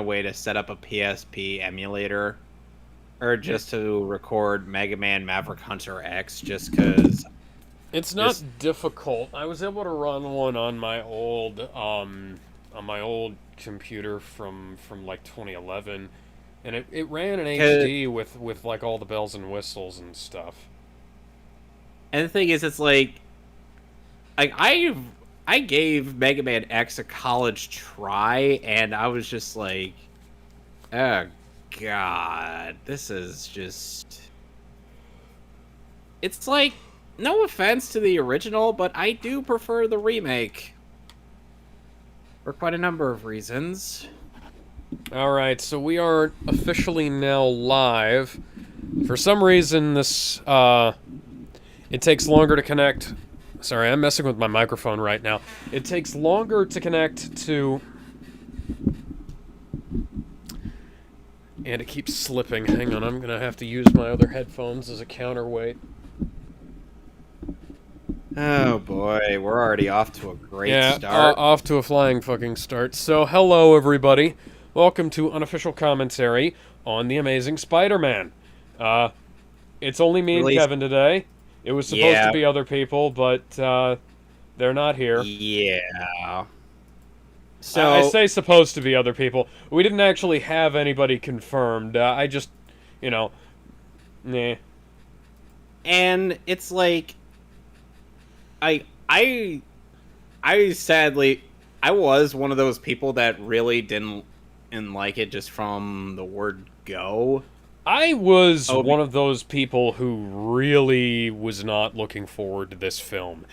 a way to set up a PSP emulator or just to record Mega Man Maverick Hunter X just because It's not just difficult. I was able to run one on my old computer from like 2011, and it ran in cause, HD with like all the bells and whistles and stuff. and the thing is it's like I gave Mega Man X a college try and I was just like, oh god, this is just it's like no offense to the original, but I do prefer the remake for quite a number of reasons. All right, so we are officially now live. For some reason, this it takes longer to connect. Sorry, I'm messing with my microphone right now. It takes longer to connect to. And it keeps slipping. Hang on, I'm gonna have to use my other headphones as a counterweight. Oh boy, we're already off to a great Yeah, start. off to a flying fucking start. So, hello everybody. Welcome to Unofficial Commentary on The Amazing Spider-Man. It's only me and Release, Kevin today. It was supposed to yeah, be other people, but they're not here. yeah. I So, say supposed to be other people. We didn't actually have anybody confirmed. I just, you know, nah. and it's like I I I sadly I was one of those people that really didn't like it just from the word go. I was Oh, one of those people who really was not looking forward to this film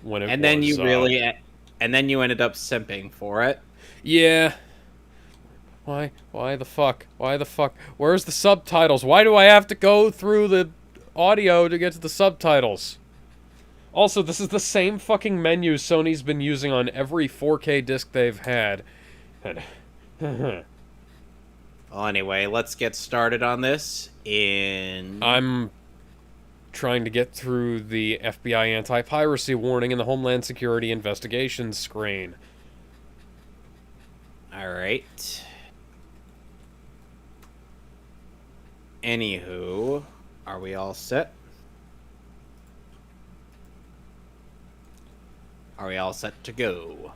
when it and then was, you really and then you ended up simping for it. yeah. Why? Why the fuck? Why the fuck? Where's the subtitles? Why do I have to go through the audio to get to the subtitles? Also, this is the same fucking menu Sony's been using on every 4K disc they've had. Well, anyway, let's get started on this in I'm trying to get through the FBI anti-piracy warning and the Homeland Security investigation screen. all right. Anywho, are we all set? Are we all set to go?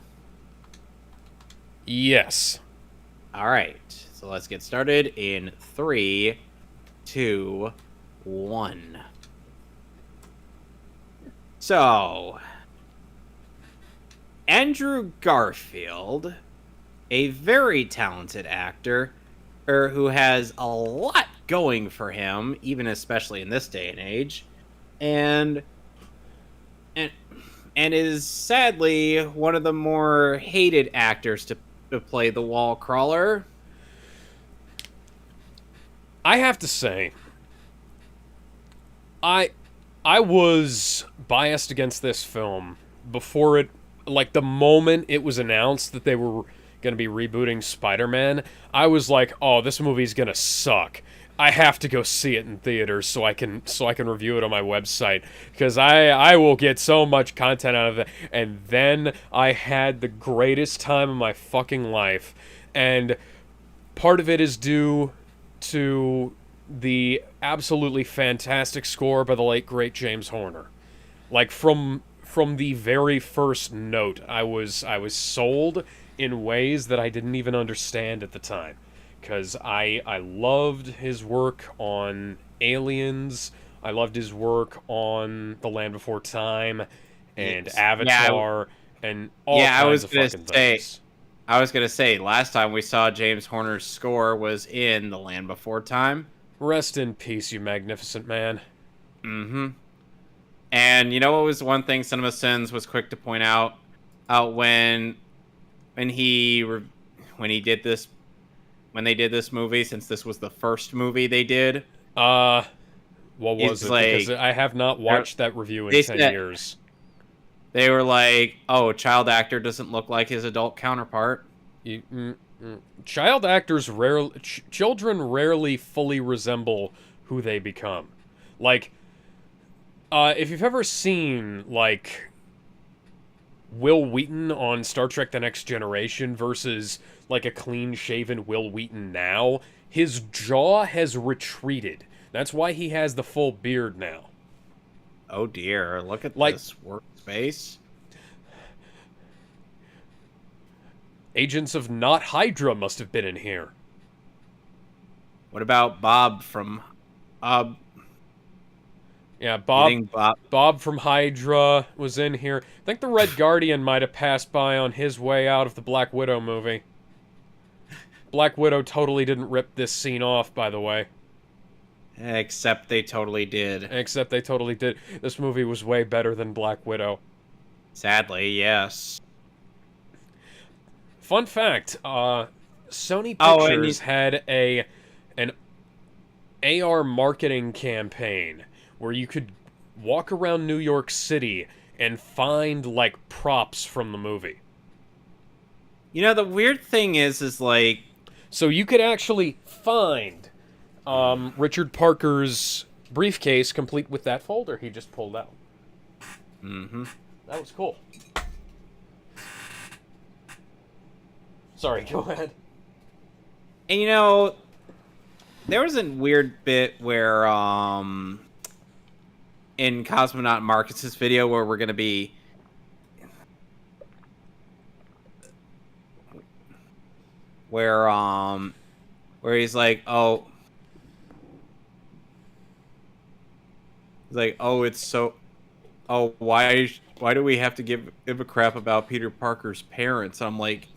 Yes. All right. So let's get started in 3, 2, 1. So, Andrew Garfield, a very talented actor, who has a lot going for him, even especially in this day and age, and and and is sadly one of the more hated actors to play the wall crawler. I have to say, I I was biased against this film before it, like the moment it was announced that they were going to be rebooting Spider-Man. I was like, "Oh, this movie's going to suck. I have to go see it in theaters so I can review it on my website because I will get so much content out of it." And then I had the greatest time of my fucking life, and part of it is due to the absolutely fantastic score by the late great James Horner. Like from the very first note, I was sold in ways that I didn't even understand at the time, because I loved his work on Aliens. I loved his work on The Land Before Time and Yes. Avatar and all Yeah, kinds of fucking things. I was gonna say last time we saw James Horner's score was in The Land Before Time. Rest in peace, you magnificent man. Mm-hmm. And you know what was one thing Cinema Sins was quick to point out when he when he did this when they did this movie, since this was the first movie they did. Uh, what was He's it? Because like I have not watched that review in they 10 said years. they were like, "Oh, child actor doesn't look like his adult counterpart." You, child actors rarely, children rarely fully resemble who they become. Like, if you've ever seen, like, Will Wheaton on Star Trek The Next Generation versus like a clean-shaven Will Wheaton now, his jaw has retreated. That's why he has the full beard now. Oh dear, look at Like, this workspace. agents of Not Hydra must have been in here. What about Bob from Yeah, you think Bob Bob from Hydra was in here. I think the Red Guardian might have passed by on his way out of the Black Widow movie. Black Widow totally didn't rip this scene off, by the way. except they totally did. Except they totally did. This movie was way better than Black Widow. Sadly, yes. Fun fact, Sony Oh, and Pictures had an AR marketing campaign where you could walk around New York City and find, like, props from the movie. You know, the weird thing is like... So you could actually find Richard Parker's briefcase complete with that folder he just pulled out. Mm-hmm. That was cool. Sorry, go ahead. And you know, there was a weird bit where, in Cosmonaut Marcus's video where we're gonna be... Where he's like, oh... He's like, oh, it's so... Oh, why do we have to give a crap about Peter Parker's parents? I'm like...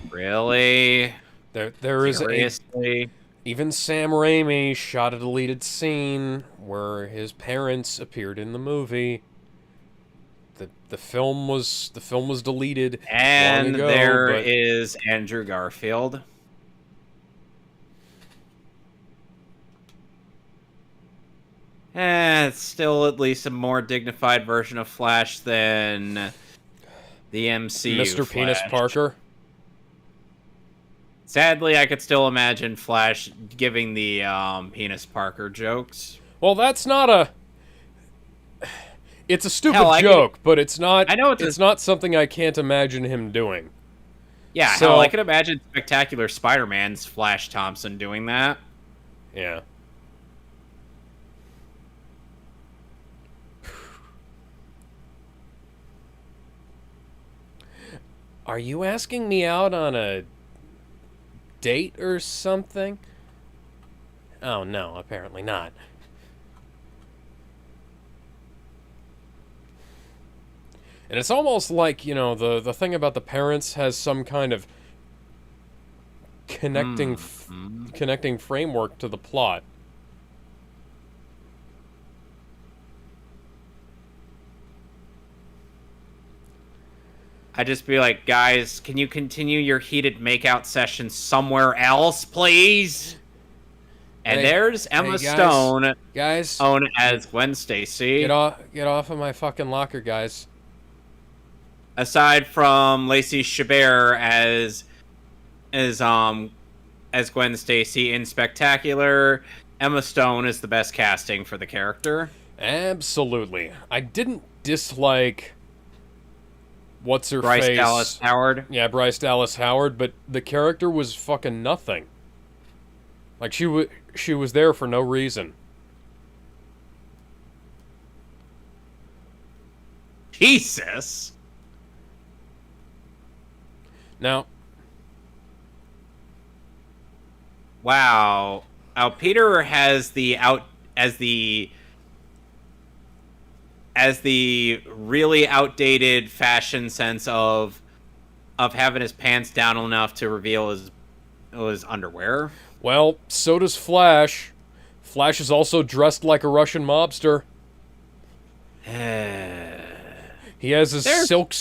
Really? There is Seriously? even Sam Raimi shot a deleted scene where his parents appeared in the movie. The film was deleted And long ago, there but is Andrew Garfield. It's still at least a more dignified version of Flash than the MCU Mr. Flash. Penis Parker. Sadly, I could still imagine Flash giving the Penis Parker jokes. Well, that's not a. It's a stupid Hell, joke, but it's not. I know it's not something I can't imagine him doing. Yeah, So- hell, I could imagine Spectacular Spider-Man's Flash Thompson doing that. Yeah. Are you asking me out on a date or something? Oh no, apparently not. And it's almost like, you know, the thing about the parents has some kind of connecting framework to the plot. I'd just be like, guys, can you continue your heated makeout session somewhere else, please? And Hey- there's Emma hey, guys. Stone, Guys, known as Gwen Stacy. get off of my fucking locker, guys. Aside from Lacey Chabert as Gwen Stacy in Spectacular, Emma Stone is the best casting for the character. Absolutely. I didn't dislike what's her Bryce face. Dallas Howard. Yeah, Bryce Dallas Howard, but the character was fucking nothing. Like she was there for no reason. Jesus. Now, Wow. Now Peter has the really outdated fashion sense of having his pants down enough to reveal his underwear. well, so does Flash. Flash is also dressed like a Russian mobster. He has his There's silk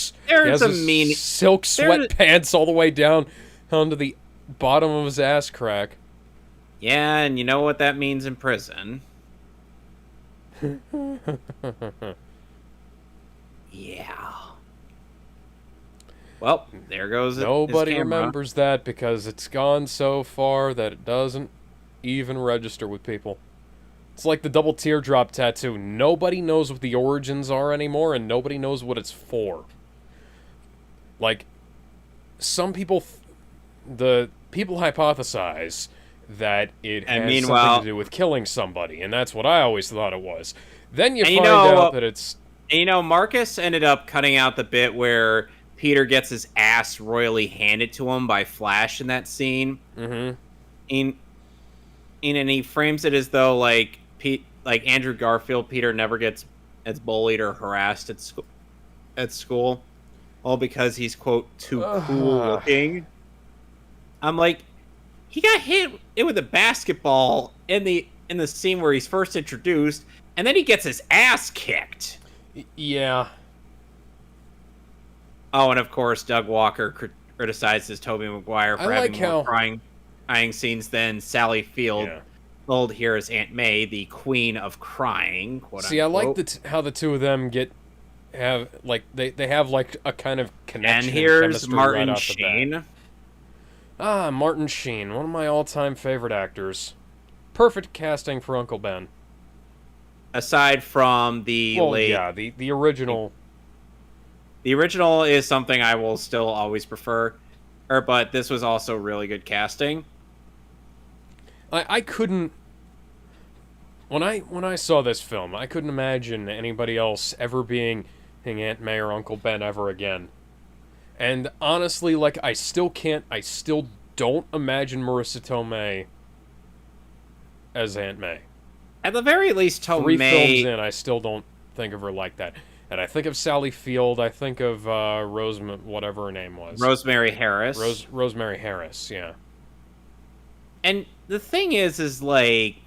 sweatpants all the way down onto the bottom of his ass crack. Yeah, and you know what that means in prison. Yeah. Well, there goes his Nobody camera. remembers that because it's gone so far that it doesn't even register with people. It's like the double teardrop tattoo. Nobody knows what the origins are anymore, and nobody knows what it's for. Like, some people, the people hypothesize that it And has something meanwhile, to do with killing somebody, and that's what I always thought it was. Then you and find out that it's... Marcus ended up cutting out the bit where Peter gets his ass royally handed to him by Flash in that scene. Mm-hmm. And he frames it as though like Andrew Garfield, Peter never gets as bullied or harassed at school, all because he's quote too cool looking. I'm like, he got hit with a basketball in the scene where he's first introduced, and then he gets his ass kicked. Yeah. Oh, and of course, Doug Walker criticizes Tobey Maguire for having more crying scenes than Sally Field, old here as Aunt May, the queen of crying. See, unquote. I like how the two of them have they have like a kind of connection. And here's Martin Sheen. Martin Sheen, one of my all-time favorite actors. Perfect casting for Uncle Ben. Aside from the the original. The original is something I will still always prefer, but this was also really good casting. I couldn't... When I saw this film, I couldn't imagine anybody else ever being Aunt May or Uncle Ben ever again. And honestly, like, I still don't imagine Marissa Tomei as Aunt May. At the very least, Tomei... 3 films in, I still don't think of her like that. And I think of Sally Field, I think of whatever her name was. Rosemary Harris. Rosemary Harris, yeah. And the thing is like,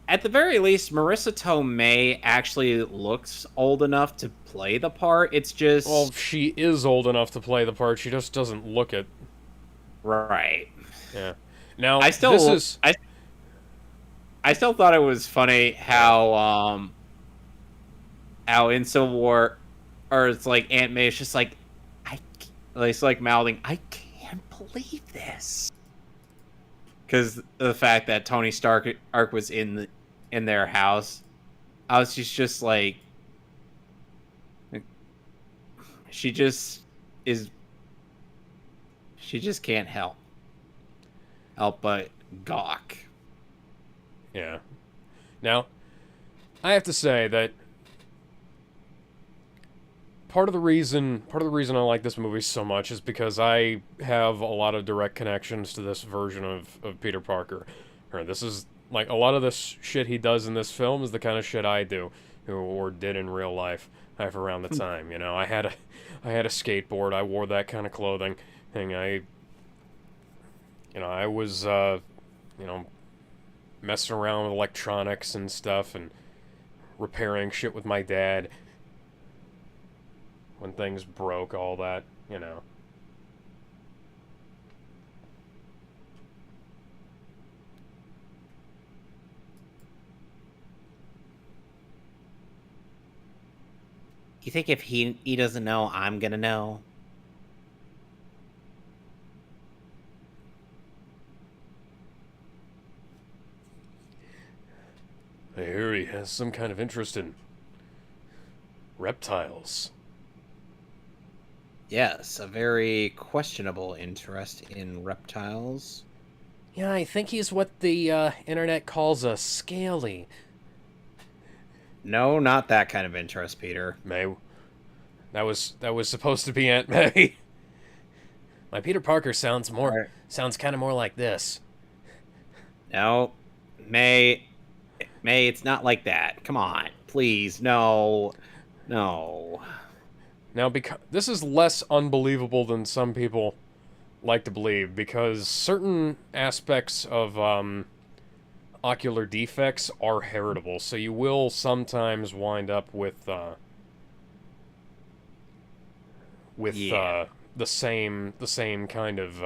at the very least, Marissa Tomei actually looks old enough to play the part. It's just... Well, she is old enough to play the part. She just doesn't look it. Right. Yeah. Now, I still thought it was funny how in Civil War, or it's like Aunt May is just like, it's like mouthing, I can't believe this. Because the fact that Tony Stark was in their house, I was just like, she just can't help but gawk. Yeah. Now, I have to say that part of the reason I like this movie so much is because I have a lot of direct connections to this version of Peter Parker. Or this is, like, a lot of this shit he does in this film is the kind of shit I do, or did in real life around the time. You know, I had a skateboard, I wore that kind of clothing, and I was, messing around with electronics and stuff, and repairing shit with my dad when things broke, all that, you know. You think if he doesn't know, I'm gonna know? I hear he has some kind of interest in reptiles. Yes, a very questionable interest in reptiles. Yeah, I think he's what the internet calls a scaly. No, not that kind of interest, Peter. May. That was supposed to be Aunt May. My Peter Parker sounds kind of more like this. No, May, it's not like that. Come on, please, no. Now, because this is less unbelievable than some people like to believe, because certain aspects of ocular defects are heritable, so you will sometimes wind up with the same kind of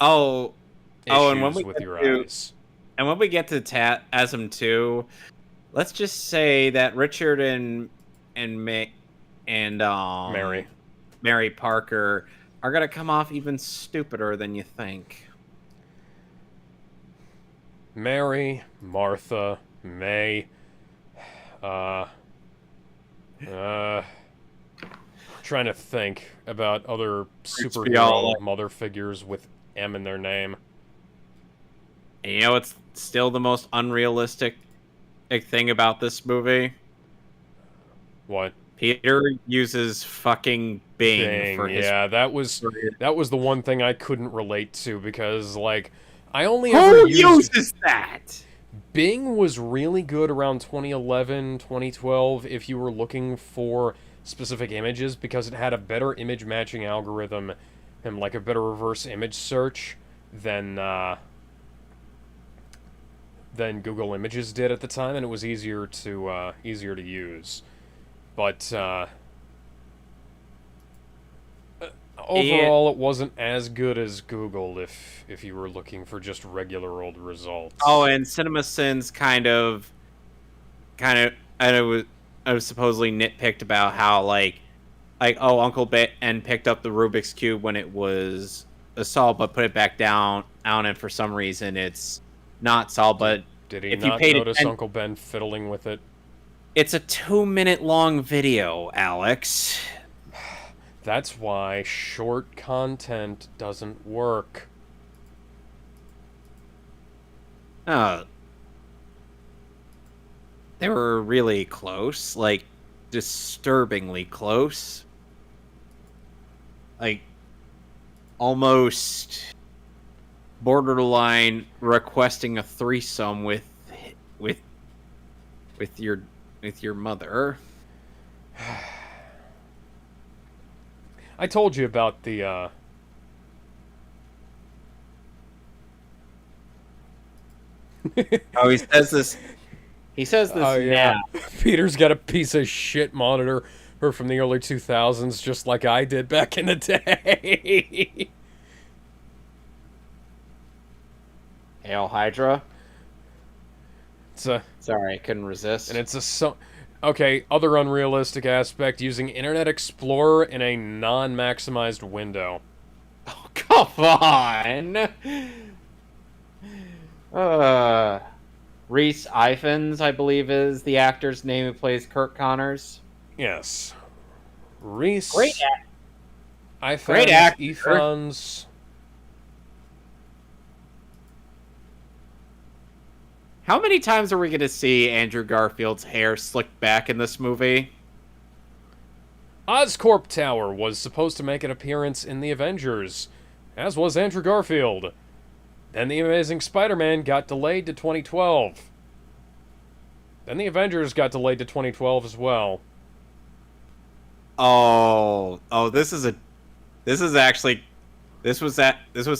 and when we with get your eyes. And when we get to Tasm 2, let's just say that Richard and Mary Parker are gonna come off even stupider than you think. Mary, Martha, May. Uh, uh, Trying to think about other be all superhero mother figures with M in their name. And you know what's still the most unrealistic thing about this movie? What? Peter uses fucking Bing Bing. for his. Yeah, that was the one thing I couldn't relate to because like I only ever Who used uses that? Bing was really good around 2011, 2012 if you were looking for specific images because it had a better image matching algorithm and like a better reverse image search than Google Images did at the time, and it was easier to use. But overall, it wasn't as good as Google if you were looking for just regular old results. Oh, and CinemaSins I was supposedly nitpicked about how oh, Uncle Ben picked up the Rubik's Cube when it was a solved, but put it back down, and for some reason it's not solved. But Did he if you not paid notice attention, Uncle Ben fiddling with it? it's a 2-minute long video, Alex. That's why short content doesn't work. Oh, they were really close, like disturbingly close, like almost borderline requesting a threesome with with your mother. I told you about the Oh, he says this. He says this oh yeah, now. Peter's got a piece of shit monitor from the early 2000s, just like I did back in the day. Hail Hydra. It's a Sorry, I couldn't resist. and it's a so. Okay, other unrealistic aspect: using Internet Explorer in a non-maximized window. Oh, come on. Reese Ifans, I believe, is the actor's name who plays Kirk Connors. Yes, Reese. Great Great actor. Ifans. How many times are we going to see Andrew Garfield's hair slicked back in this movie? Oscorp Tower was supposed to make an appearance in the Avengers, as was Andrew Garfield. Then The Amazing Spider-Man got delayed to 2012. Then The Avengers got delayed to 2012 as well. Oh, this was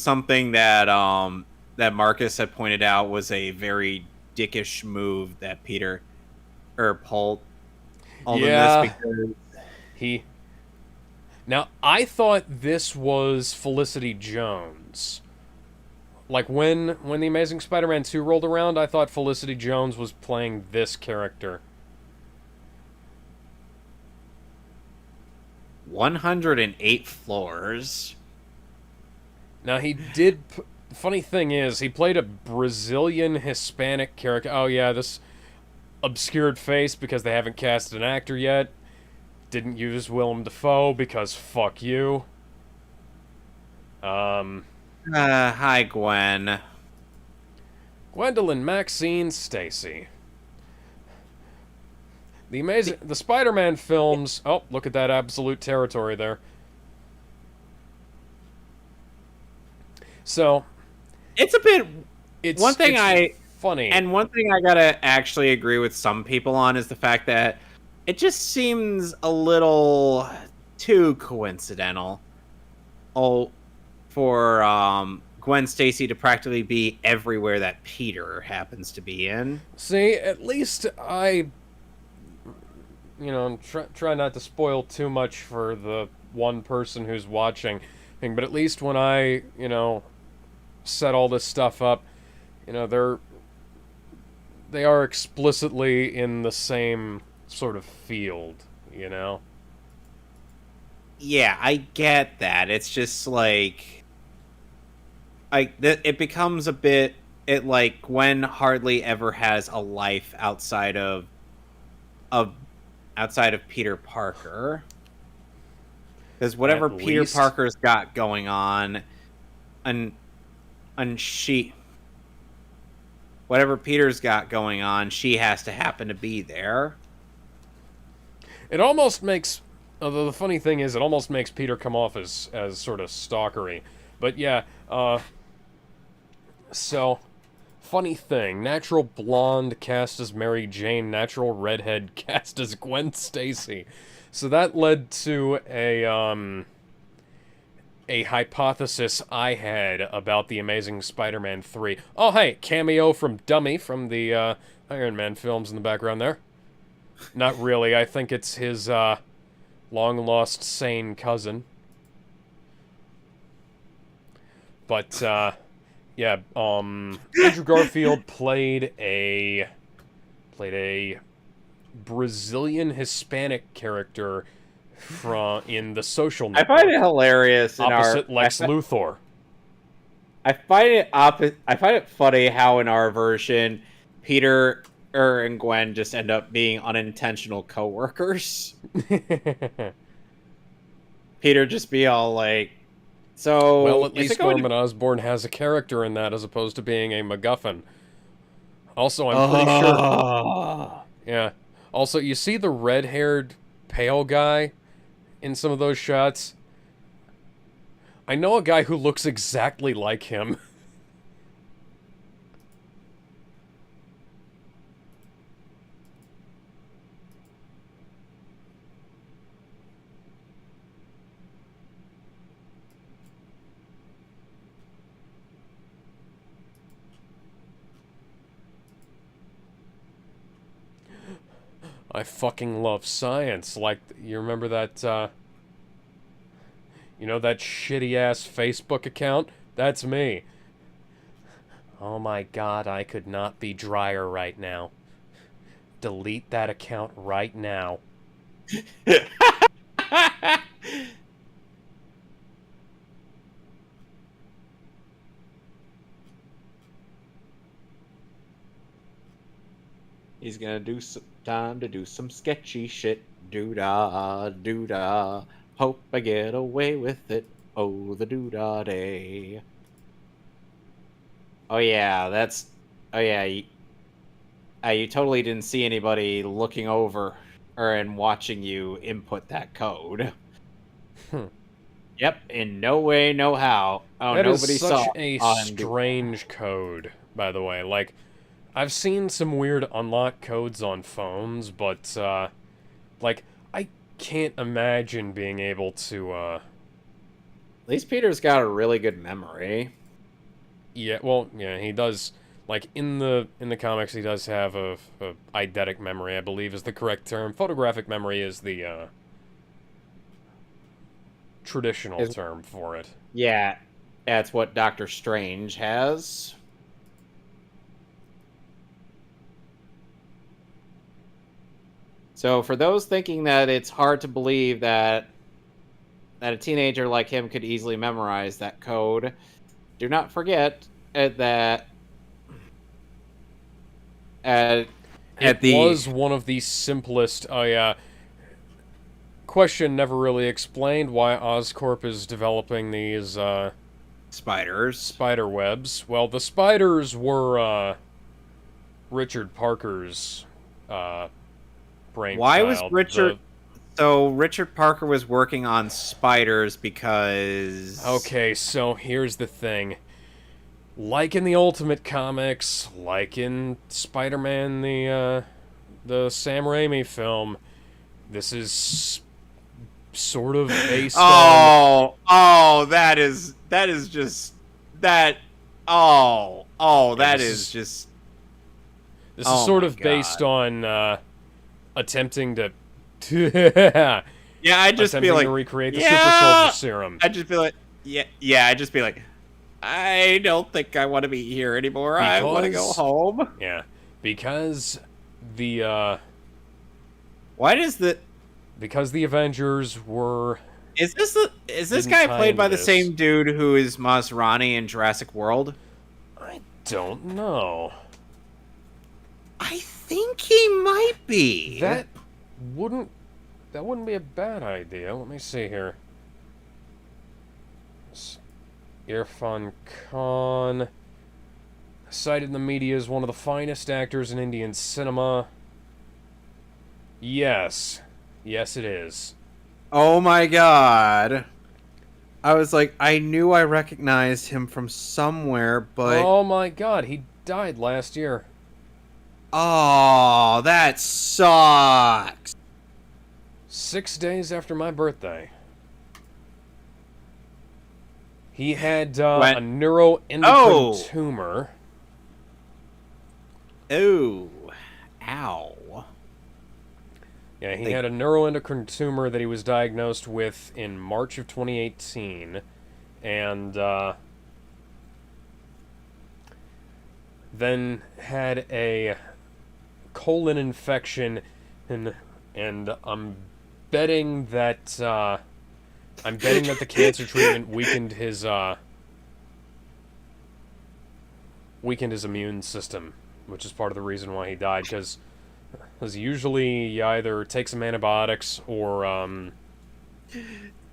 something that that Marcus had pointed out was a very dickish move that Peter pulled in this because Now, I thought this was Felicity Jones. Like, when The Amazing Spider-Man 2 rolled around, I thought Felicity Jones was playing this character. 108 floors. Now, he did... Funny thing is, he played a Brazilian Hispanic character. Oh, yeah, this obscured face because they haven't cast an actor yet. Didn't use Willem Dafoe because fuck you. Hi, Gwen. Gwendolyn Maxine Stacy. The Spider-Man films... Oh, look at that absolute territory there. So... It's a bit... It's funny. And one thing I gotta actually agree with some people on is the fact that it just seems a little too coincidental. For Gwen Stacy to practically be everywhere that Peter happens to be in. See, at least I... try not to spoil too much for the one person who's watching. But at least when I, set all this stuff up, they are explicitly in the same sort of field, Yeah, I get that. It's just it becomes a bit it like Gwen hardly ever has a life of outside of Peter Parker. Because whatever At Peter least. Parker's got going on, and and she whatever Peter's got going on, she has to happen to be there. It almost makes. Although the funny thing is, it almost makes Peter come off as sort of stalkery. But yeah, so funny thing: natural blonde cast as Mary Jane, natural redhead cast as Gwen Stacy. So that led to a hypothesis I had about the Amazing Spider-Man 3. Oh, hey, cameo from Dummy from the Iron Man films in the background there. Not really. I think it's his long-lost sane cousin. But, yeah, Andrew Garfield played a Brazilian Hispanic character in The Social I find it Network, hilarious opposite Lex Luthor. I find it funny how in our version, Peter and Gwen just end up being unintentional coworkers. Peter just be all like, "So, Well, at is it least going Norman Osborn has a character in that as opposed to being a MacGuffin. Also, to?" I'm pretty sure. Yeah. Also, you see the red-haired pale guy in some of those shots? I know a guy who looks exactly like him. I fucking love science. Like, you remember that, you know that shitty-ass Facebook account? That's me. Oh my god, I could not be drier right now. Delete that account right now. He's gonna do some time to do some sketchy shit. Doo-dah, doo-dah. Hope I get away with it. Oh, the doo-dah day. Oh yeah, that's. Oh yeah, you totally didn't see anybody looking over and watching you input that code. Hmm. Yep, in no way, no how. Oh, That is nobody such saw. a On do strange code, by the way. Like, I've seen some weird unlock codes on phones, but, like, I can't imagine being able to, At least Peter's got a really good memory. yeah, well, yeah, he does, like, in the comics, he does have a eidetic memory, I believe is the correct term. Photographic memory is the, traditional Is term for it. Yeah, that's what Doctor Strange has. So for those thinking that it's hard to believe that a teenager like him could easily memorize that code, do not forget that at It the was one of the simplest, oh yeah, question never really explained why Oscorp is developing these spiders. spider webs. Well, the spiders were Richard Parker's Why was brainchild. Richard So Richard Parker was working on spiders because Okay, so here's the thing. Like in the Ultimate Comics, like in Spider-Man the Sam Raimi film, this is sort of based on that is just that that this is is just this is oh sort my of based god. on attempting to Yeah, I'd just be attempting to like, recreate the super soldier yeah. serum. I'd just be like, yeah. I'd just be like, I don't think I want to be here anymore. I want to go Because home. yeah, because the Why does the because the Avengers were is this didn't guy tie played into by the this. same dude who is Masrani in Jurassic World? I don't know. I think he might be. That wouldn't be a bad idea. Let me see here. Irfan Khan, cited in the media as one of the finest actors in Indian cinema. Yes. Yes, it is. Oh my god. I was like, I knew I recognized him from somewhere, but... Oh my god, he died last year. Oh, that sucks. 6 days after my birthday. He had a neuroendocrine tumor. Oh. Ow. Yeah, he had a neuroendocrine tumor that he was diagnosed with in March of 2018. And then had a colon infection, and I'm betting that the cancer treatment weakened his immune system, which is part of the reason why he died. Because usually you either take some antibiotics or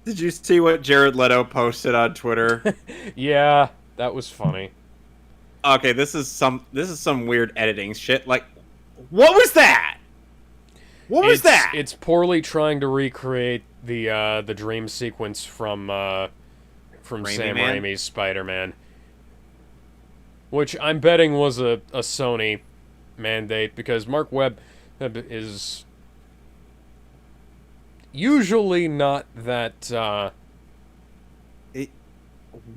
Did you see what Jared Leto posted on Twitter? yeah, that was funny. Okay, this is some weird editing shit. Like, what was that? What was that? It's poorly trying to recreate the dream sequence from Sam Raimi's Spider-Man, which I'm betting was a Sony mandate, because Mark Webb is usually not that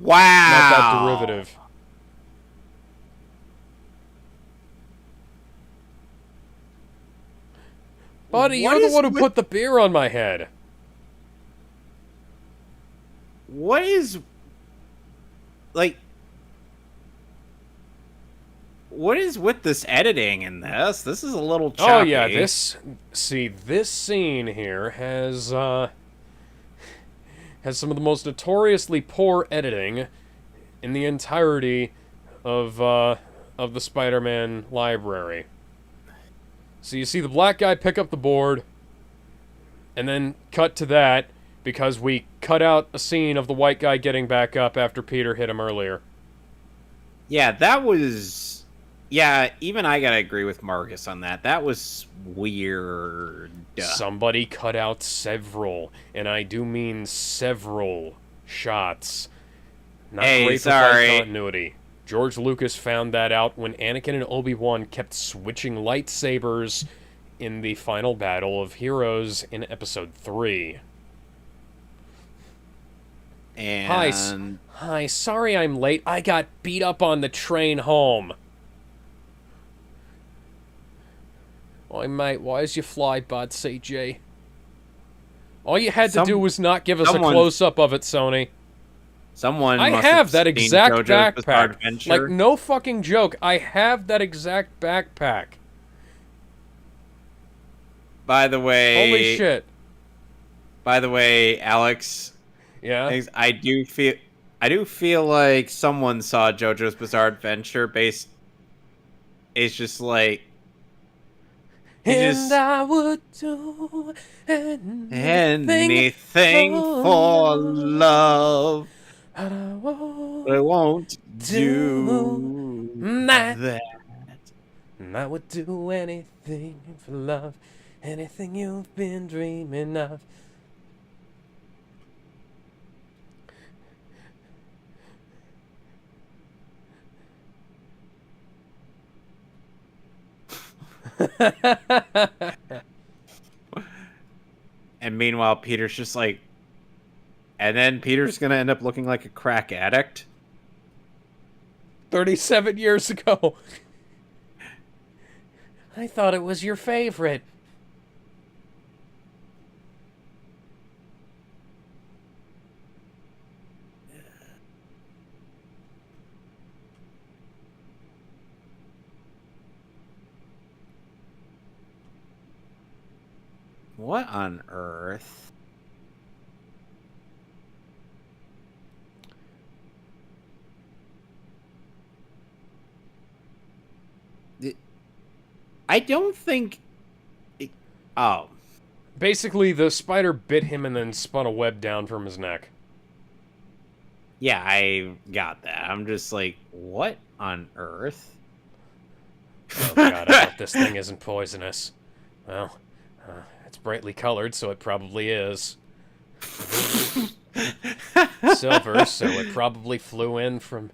Wow. not that derivative. Buddy, you're the one who put the beer on my head. What is... Like... What is with this editing in this? This is a little choppy. Oh yeah, this scene here has some of the most notoriously poor editing in the entirety of the Spider-Man library. So you see the black guy pick up the board, and then cut to that, because we cut out a scene of the white guy getting back up after Peter hit him earlier. Yeah, that was... Yeah, even I gotta agree with Marcus on that. That was weird. Somebody cut out several, and I do mean several, shots. Not great for fight continuity. George Lucas found that out when Anakin and Obi-Wan kept switching lightsabers in the final battle of Heroes in Episode 3. And... Hi, sorry I'm late. I got beat up on the train home. Oi, mate, why's your fly bud, CJ? All you had to do was not give us a close-up of it, Sony. I have that exact backpack. Like, no fucking joke. I have that exact backpack. By the way... Holy shit. By the way, Alex... Yeah? I do feel like someone saw JoJo's Bizarre Adventure based... It's just like... I would do anything for love. I won't do that. I would do anything for love. Anything you've been dreaming of. And meanwhile, Peter's just like... And then Peter's gonna end up looking like a crack addict. 37 years ago. I thought it was your favorite. What on earth? I don't think. Oh, Basically, the spider bit him and then spun a web down from his neck. yeah, I got that. I'm just like, what on earth? Oh god, I hope this thing isn't poisonous. Well, it's brightly colored, so it probably is. Silver, so it probably flew in from...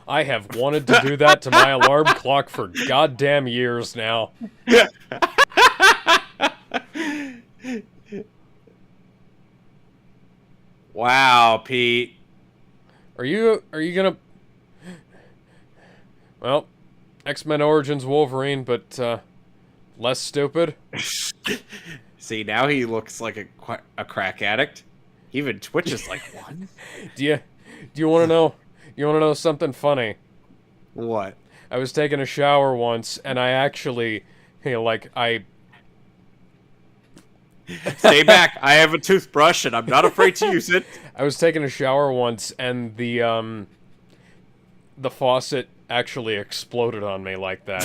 I have wanted to do that to my alarm clock for goddamn years now. Wow, Pete. Are you gonna... Well, X-Men Origins Wolverine, but, less stupid? See, now he looks like a crack addict. He even twitches like one. Do you want to know? You want to know something funny? What? I was taking a shower once, and I actually, I Stay back. I have a toothbrush, and I'm not afraid to use it. was taking a shower once, and the faucet actually exploded on me like that.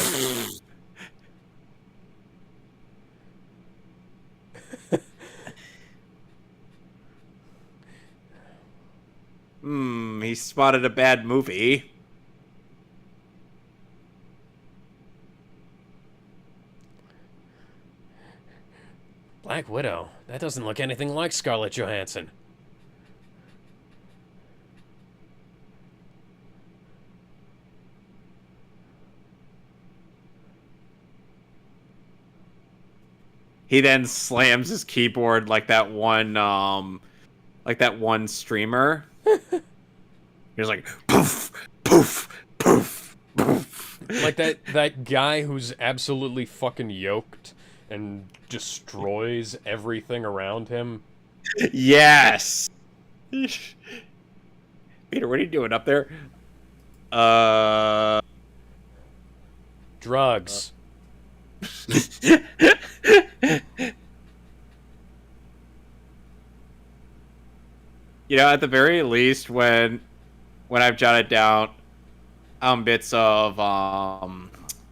He spotted a bad movie. Black Widow? That doesn't look anything like Scarlett Johansson. He then slams his keyboard like that one streamer. He's like, poof, poof, poof, poof. Like that guy who's absolutely fucking yoked and destroys everything around him. Yes. Peter, what are you doing up there? Drugs. At the very least, when I've jotted down bits of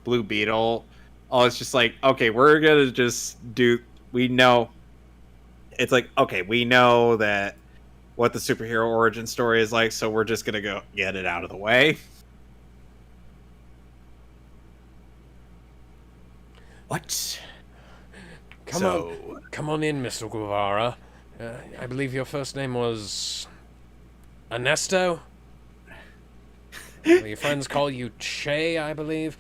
Blue Beetle, it's just like, okay, we're gonna just do. We know. It's like, okay, we know that what the superhero origin story is like, so we're just gonna go get it out of the way. What? Come on in, Mr. Guevara. I believe your first name was Ernesto? Well, your friends call you Che, I believe.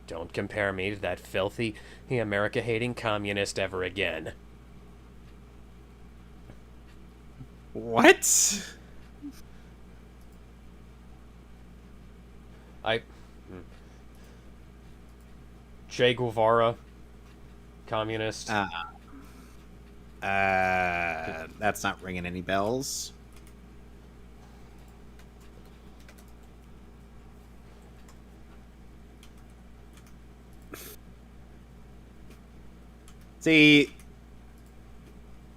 Don't compare me to that filthy, America-hating communist ever again. What? Che Guevara, communist. That's not ringing any bells. See,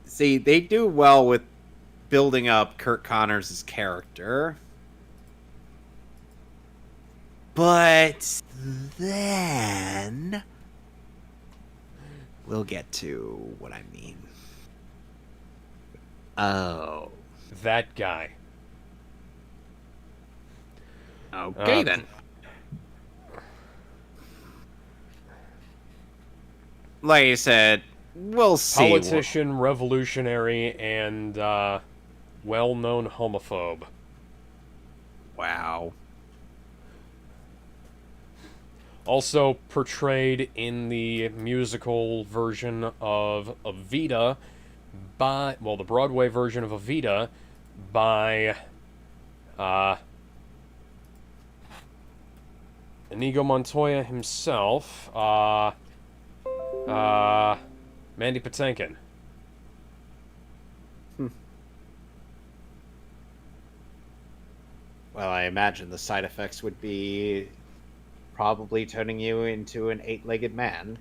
they do well with building up Kurt Connors' character. But then we'll get to what I mean. Oh. That guy. Okay, then. Like I said, we'll see. Politician, revolutionary, and well-known homophobe. Wow. Also portrayed in the musical version of Evita the Broadway version of Evita by Inigo Montoya himself, Mandy Patinkin. Well, I imagine the side effects would be probably turning you into an 8-legged man.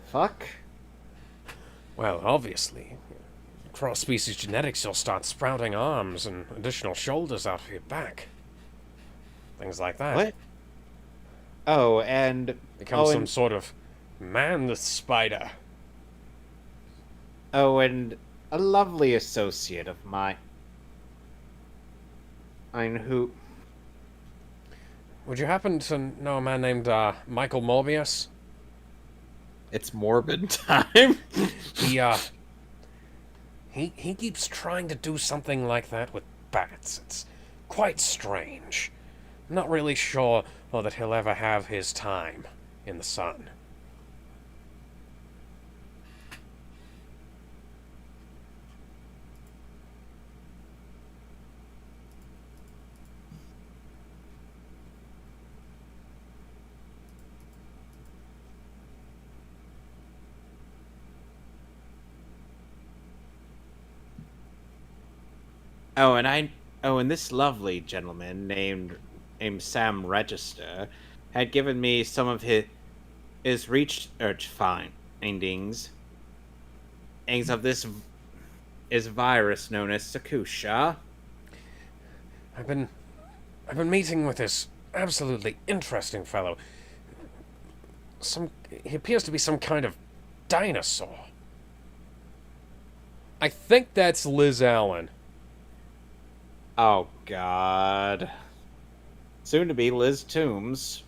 Fuck? Well, obviously. Cross-species genetics, you'll start sprouting arms and additional shoulders out of your back. things like that. What? Oh, and Become oh, some and sort of man spider. oh, and a lovely associate of mine, who Would you happen to know a man named Michael Morbius? it's morbid time. He he keeps trying to do something like that with bats. It's quite strange. Not really sure that he'll ever have his time in the sun. Oh, and this lovely gentleman named Sam Register had given me some of his research findings of this is virus known as Sakusha. I've been meeting with this absolutely interesting fellow. He appears to be some kind of dinosaur. I think that's Liz Allen. Oh God. Soon to be Liz Toombs.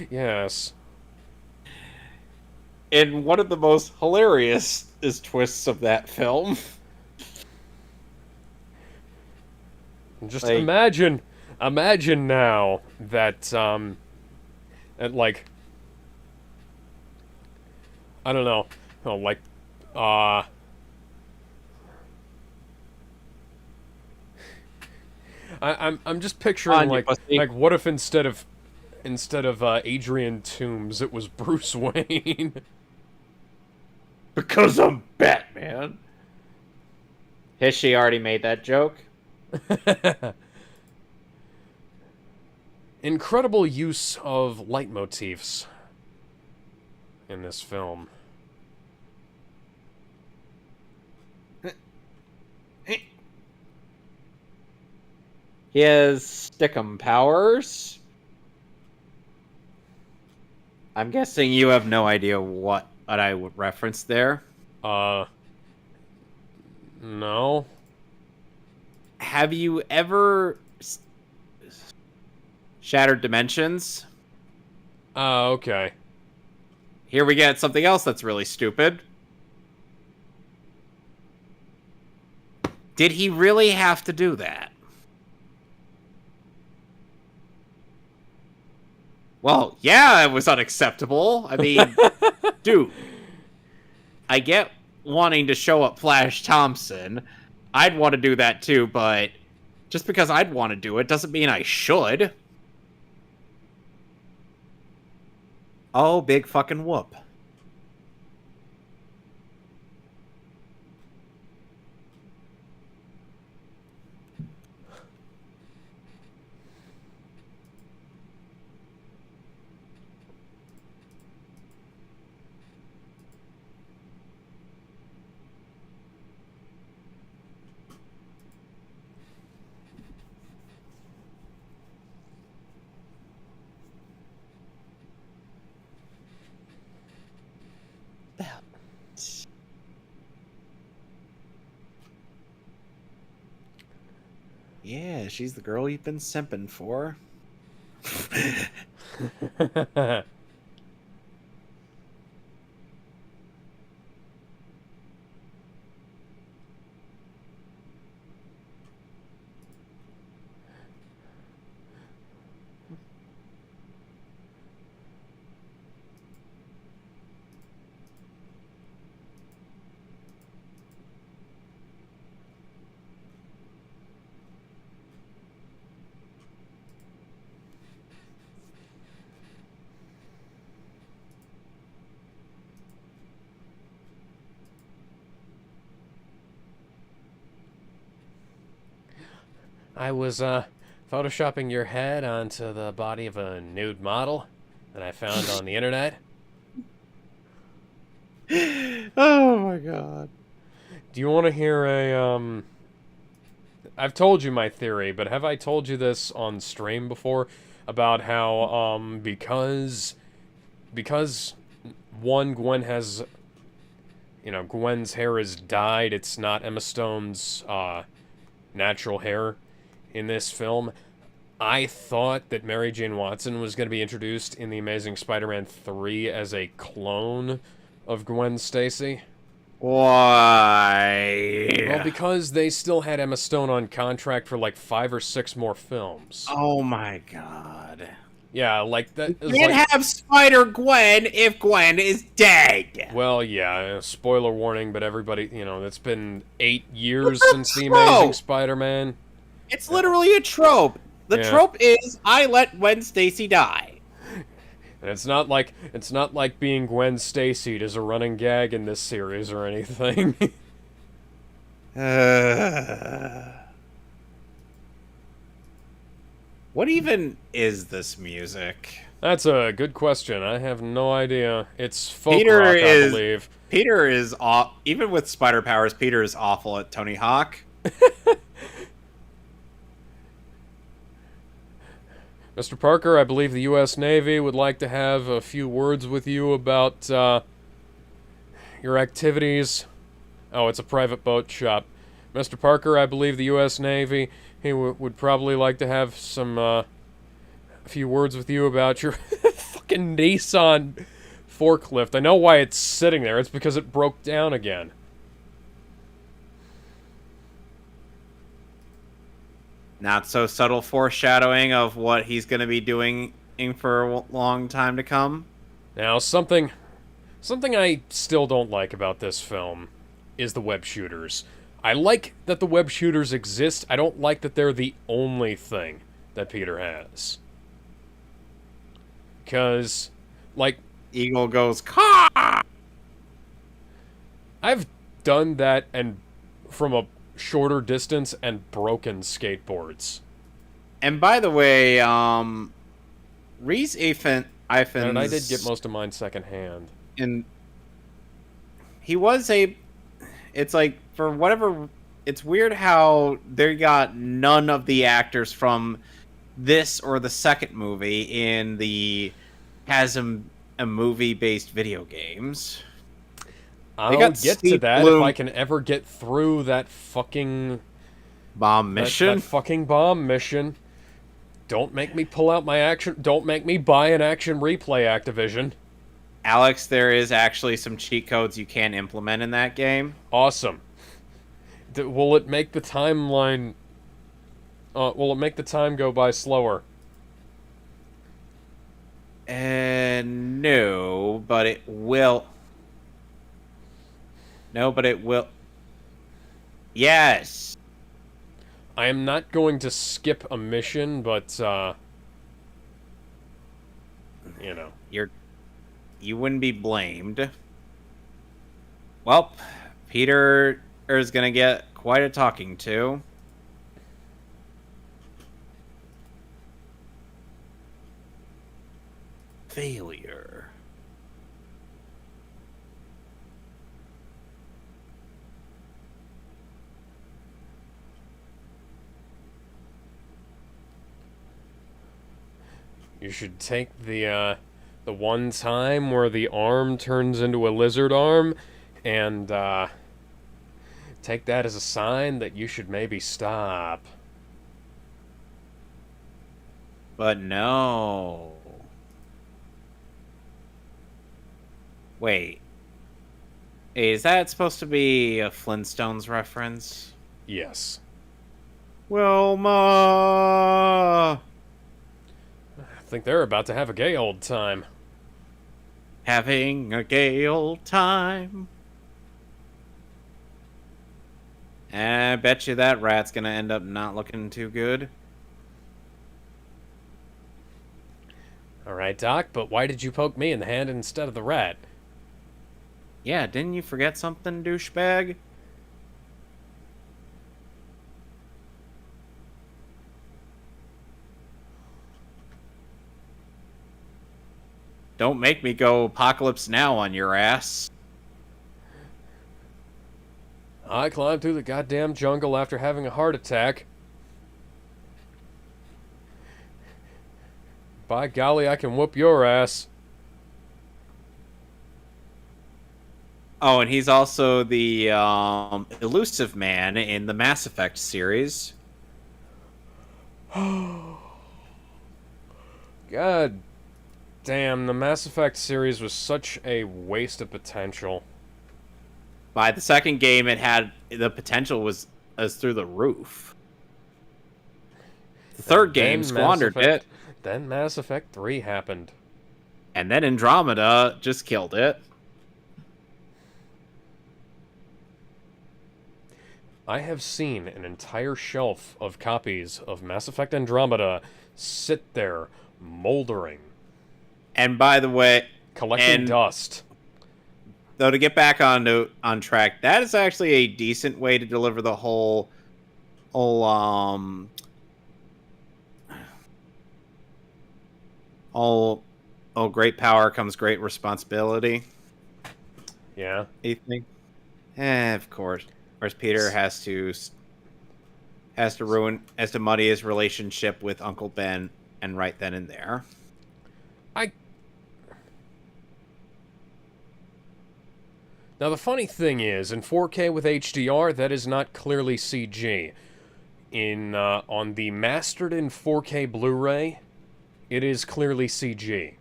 Yes. In one of the most hilarious twists of that film. Just imagine now that like I don't know, like I'm just picturing like what if instead of Adrian Toombs it was Bruce Wayne. Because I'm Batman. Has she already made that joke? Incredible use of leitmotifs in this film. He has stickum powers. I'm guessing you have no idea what I would reference there. No. Have you ever Shattered Dimensions? Okay. Here we get something else that's really stupid. Did he really have to do that? Well, yeah, it was unacceptable. I mean, dude, I get wanting to show up Flash Thompson. I'd want to do that too, but just because I'd want to do it doesn't mean I should. Oh, big fucking whoop. Yeah, she's the girl you've been simping for. I was photoshopping your head onto the body of a nude model that I found on the internet. Oh my god. Do you want to hear I've told you my theory, but have I told you this on stream before about how because one Gwen has Gwen's hair is dyed. It's not Emma Stone's natural hair in this film. I thought that Mary Jane Watson was going to be introduced in The Amazing Spider-Man 3 as a clone of Gwen Stacy. Why? Well, because they still had Emma Stone on contract for like 5 or 6 more films. Oh my god. Yeah, like that is You can't like. have Spider-Gwen if Gwen is dead. Well, yeah, spoiler warning, but everybody, it's been 8 years It's a since The Amazing trope. Spider-Man. It's literally a trope. The Yeah. trope is I let Gwen Stacy die. And it's not like being Gwen Stacy is a running gag in this series or anything. What even is this music? That's a good question. I have no idea. It's folk Peter rock, I is- believe. Peter is even with spider powers. Peter is awful at Tony Hawk. Mr. Parker, I believe the U.S. Navy would like to have a few words with you about your activities. Oh, it's a private boat shop. Mr. Parker, I believe the U.S. Navy would probably like to have some a few words with you about your fucking Nissan forklift. I know why it's sitting there. It's because it broke down again. Not so subtle foreshadowing of what he's going to be doing for a long time to come. Now, something I still don't like about this film is the web shooters. I like that the web shooters exist. I don't like that they're the only thing that Peter has. Because, like, Eagle goes, "Caw!" I've done that and from a shorter distance and broken skateboards. And by the way, Reese Ifans, And I did get most of mine secondhand. and he was a. It's like for whatever. It's weird how they got none of the actors from this or the second movie in the has a movie-based video games. I'll got get to Steve that Bloom. if I can ever get through that fucking Bomb mission. That fucking bomb mission. Don't make me pull out my action. Don't make me buy an action replay, Activision. Alex, there is actually some cheat codes you can implement in that game. Awesome. Will it make the timeline? Will it make the time go by slower? No, but it will. No, but it will. Yes. I am not going to skip a mission, but You wouldn't be blamed. Well, Peter is gonna get quite a talking to. Failure. you should take the one time where the arm turns into a lizard arm, and take that as a sign that you should maybe stop. But no. Wait. Hey, is that supposed to be a Flintstones reference? Yes. Wilma! I think they're about to have a gay old time. Having a gay old time. I bet you that rat's gonna end up not looking too good. Alright, Doc, but why did you poke me in the hand instead of the rat? Yeah, didn't you forget something, douchebag? Don't make me go Apocalypse Now on your ass. I climbed through the goddamn jungle after having a heart attack. By golly, I can whoop your ass. Oh, and he's also the elusive man in the Mass Effect series. God damn, the Mass Effect series was such a waste of potential. By the second game, it had the potential was through the roof. The third game squandered it, Then Mass Effect 3 happened. and then Andromeda just killed it. I have seen an entire shelf of copies of Mass Effect Andromeda sit there, moldering, And by the way, collecting dust. though, to get back on track, that is actually a decent way to deliver the whole great power comes great responsibility. Yeah. You think? Of course. Whereas Peter has to muddy his relationship with Uncle Ben, and right then and there. Now the funny thing is, in 4K with HDR, that is not clearly CG. On the mastered in 4K Blu-ray, it is clearly CG.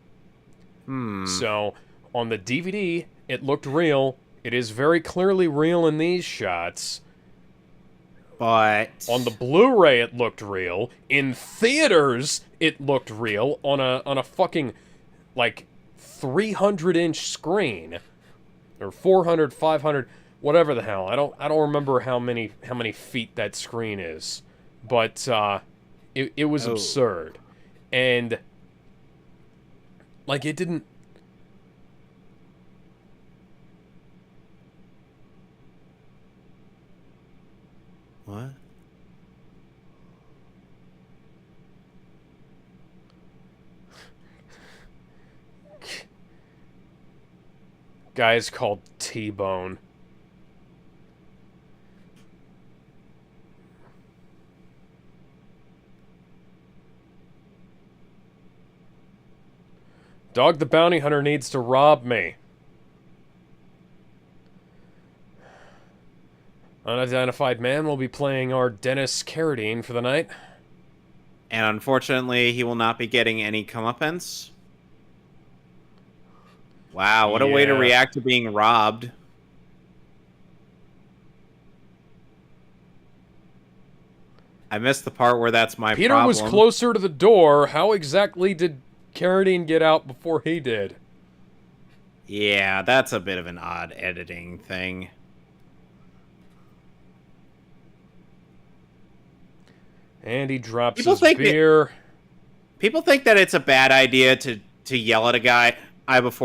So, on the DVD, it looked real. It is very clearly real in these shots. But On the Blu-ray, it looked real. In theaters, it looked real on a fucking like 300-inch screen, or 400, 500, whatever the hell. I don't remember how many feet that screen is, but it was absurd, and like it didn't. what? Guy's called T-Bone. Dog the bounty hunter needs to rob me. Unidentified man will be playing our Dennis Carradine for the night. And unfortunately, he will not be getting any comeuppance. Wow, what a way to react to being robbed. I missed the part where that's my Peter problem. was closer to the door. How exactly did Carradine get out before he did? Yeah, that's a bit of an odd editing thing. And he drops his beer. People think that it's a bad idea to yell at a guy who's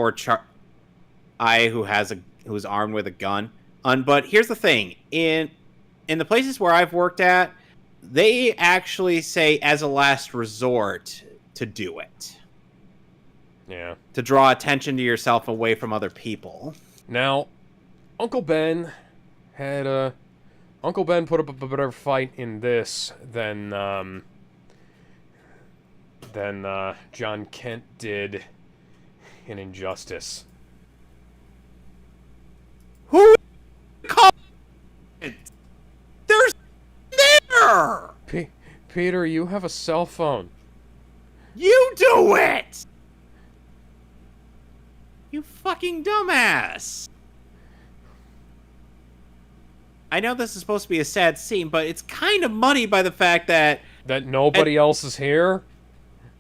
armed with a gun. But here's the thing: in the places where I've worked at, they actually say as a last resort to do it. Yeah. To draw attention to yourself away from other people. Now, Uncle Ben put up a better fight in this than John Kent did in Injustice. Who called it? There's there. Peter, you have a cell phone. You do it. You fucking dumbass. I know this is supposed to be a sad scene, but it's kind of muddied by the fact that nobody else is here.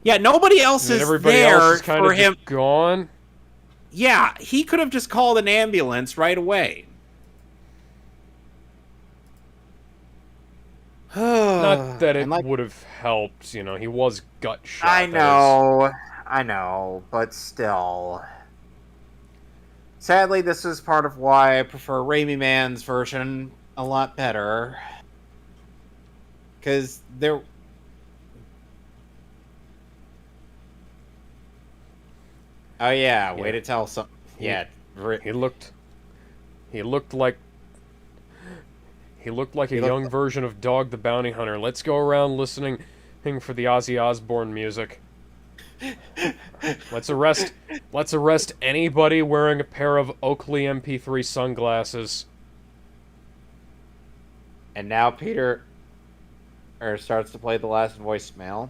Yeah, nobody else is everybody there else is kind for of him. just gone. Yeah, he could have just called an ambulance right away. Not that it would have helped, you know. He was gut shot. I know, but still. Sadly, this is part of why I prefer Raimi Man's version a lot better. Because there... Oh yeah, way to tell some... Yeah. He looked like... He looked like a He young looked. version of Dog the Bounty Hunter. Let's go around listening for the Ozzy Osbourne music. Let's arrest anybody wearing a pair of Oakley MP3 sunglasses. And now Peter starts to play the last voicemail.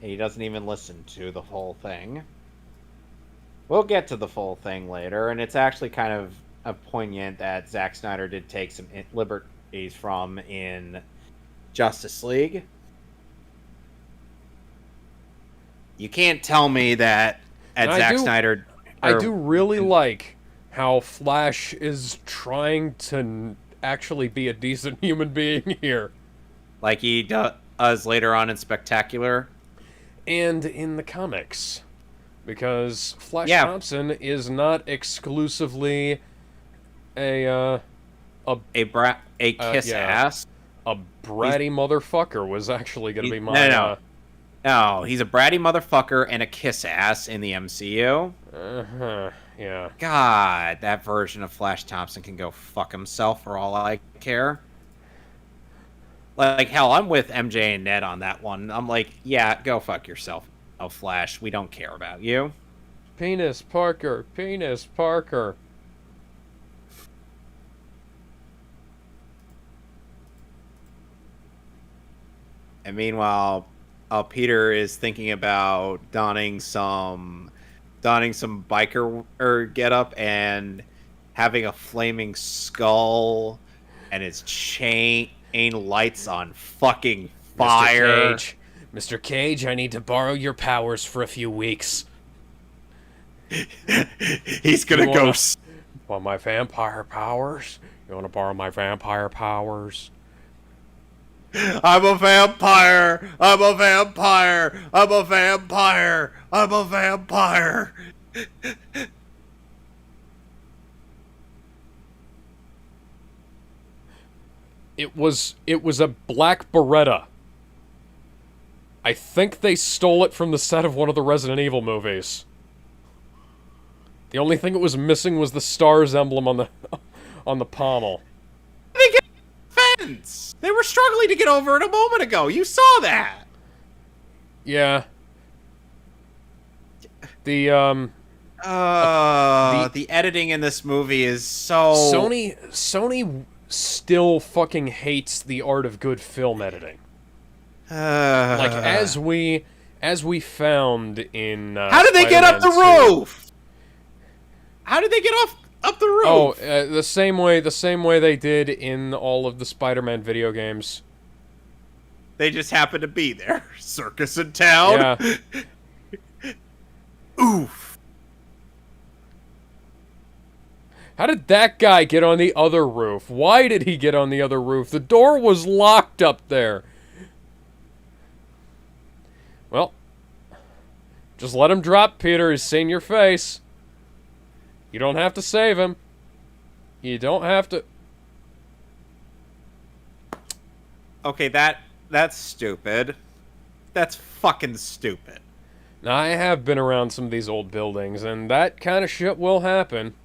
He doesn't even listen to the whole thing. We'll get to the full thing later, and it's actually kind of poignant that Zack Snyder did take some liberties from in Justice League. You can't tell me that at Zack Snyder... I do really like how Flash is trying to actually be a decent human being here. Like he does later on in Spectacular. And in the comics. Because Flash Thompson is not exclusively a kiss ass. A bratty motherfucker was actually going to be my... No, he's a bratty motherfucker and a kiss ass in the MCU. Yeah. God, that version of Flash Thompson can go fuck himself for all I care. Like, hell, I'm with MJ and Ned on that one. I'm like, yeah, go fuck yourself, oh, Flash. We don't care about you. Penis Parker. Penis Parker. And meanwhile, Peter is thinking about donning some biker getup and having a flaming skull and his chain lights on fucking fire. Mr. Cage, I need to borrow your powers for a few weeks. He's gonna go. Want my vampire powers? You want to borrow my vampire powers? I'm a vampire! I'm a vampire! I'm a vampire! I'm a vampire! It was a black Beretta. I think they stole it from the set of one of the Resident Evil movies. The only thing it was missing was the STARS emblem on the pommel. They get fence. They were struggling to get over it a moment ago. You saw that. Yeah. The editing in this movie is so... Sony still fucking hates the art of good film editing. Like as we found in how did they get up the roof? How did they get up the roof? Oh, the same way they did in all of the Spider-Man video games. They just happened to be there. Circus in town. Yeah. Oof. How did that guy get on the other roof? Why did he get on the other roof? The door was locked up there. Well, just let him drop, Peter. He's seen your face. You don't have to save him. You don't have to... Okay, that's stupid. That's fucking stupid. Now, I have been around some of these old buildings, and that kind of shit will happen.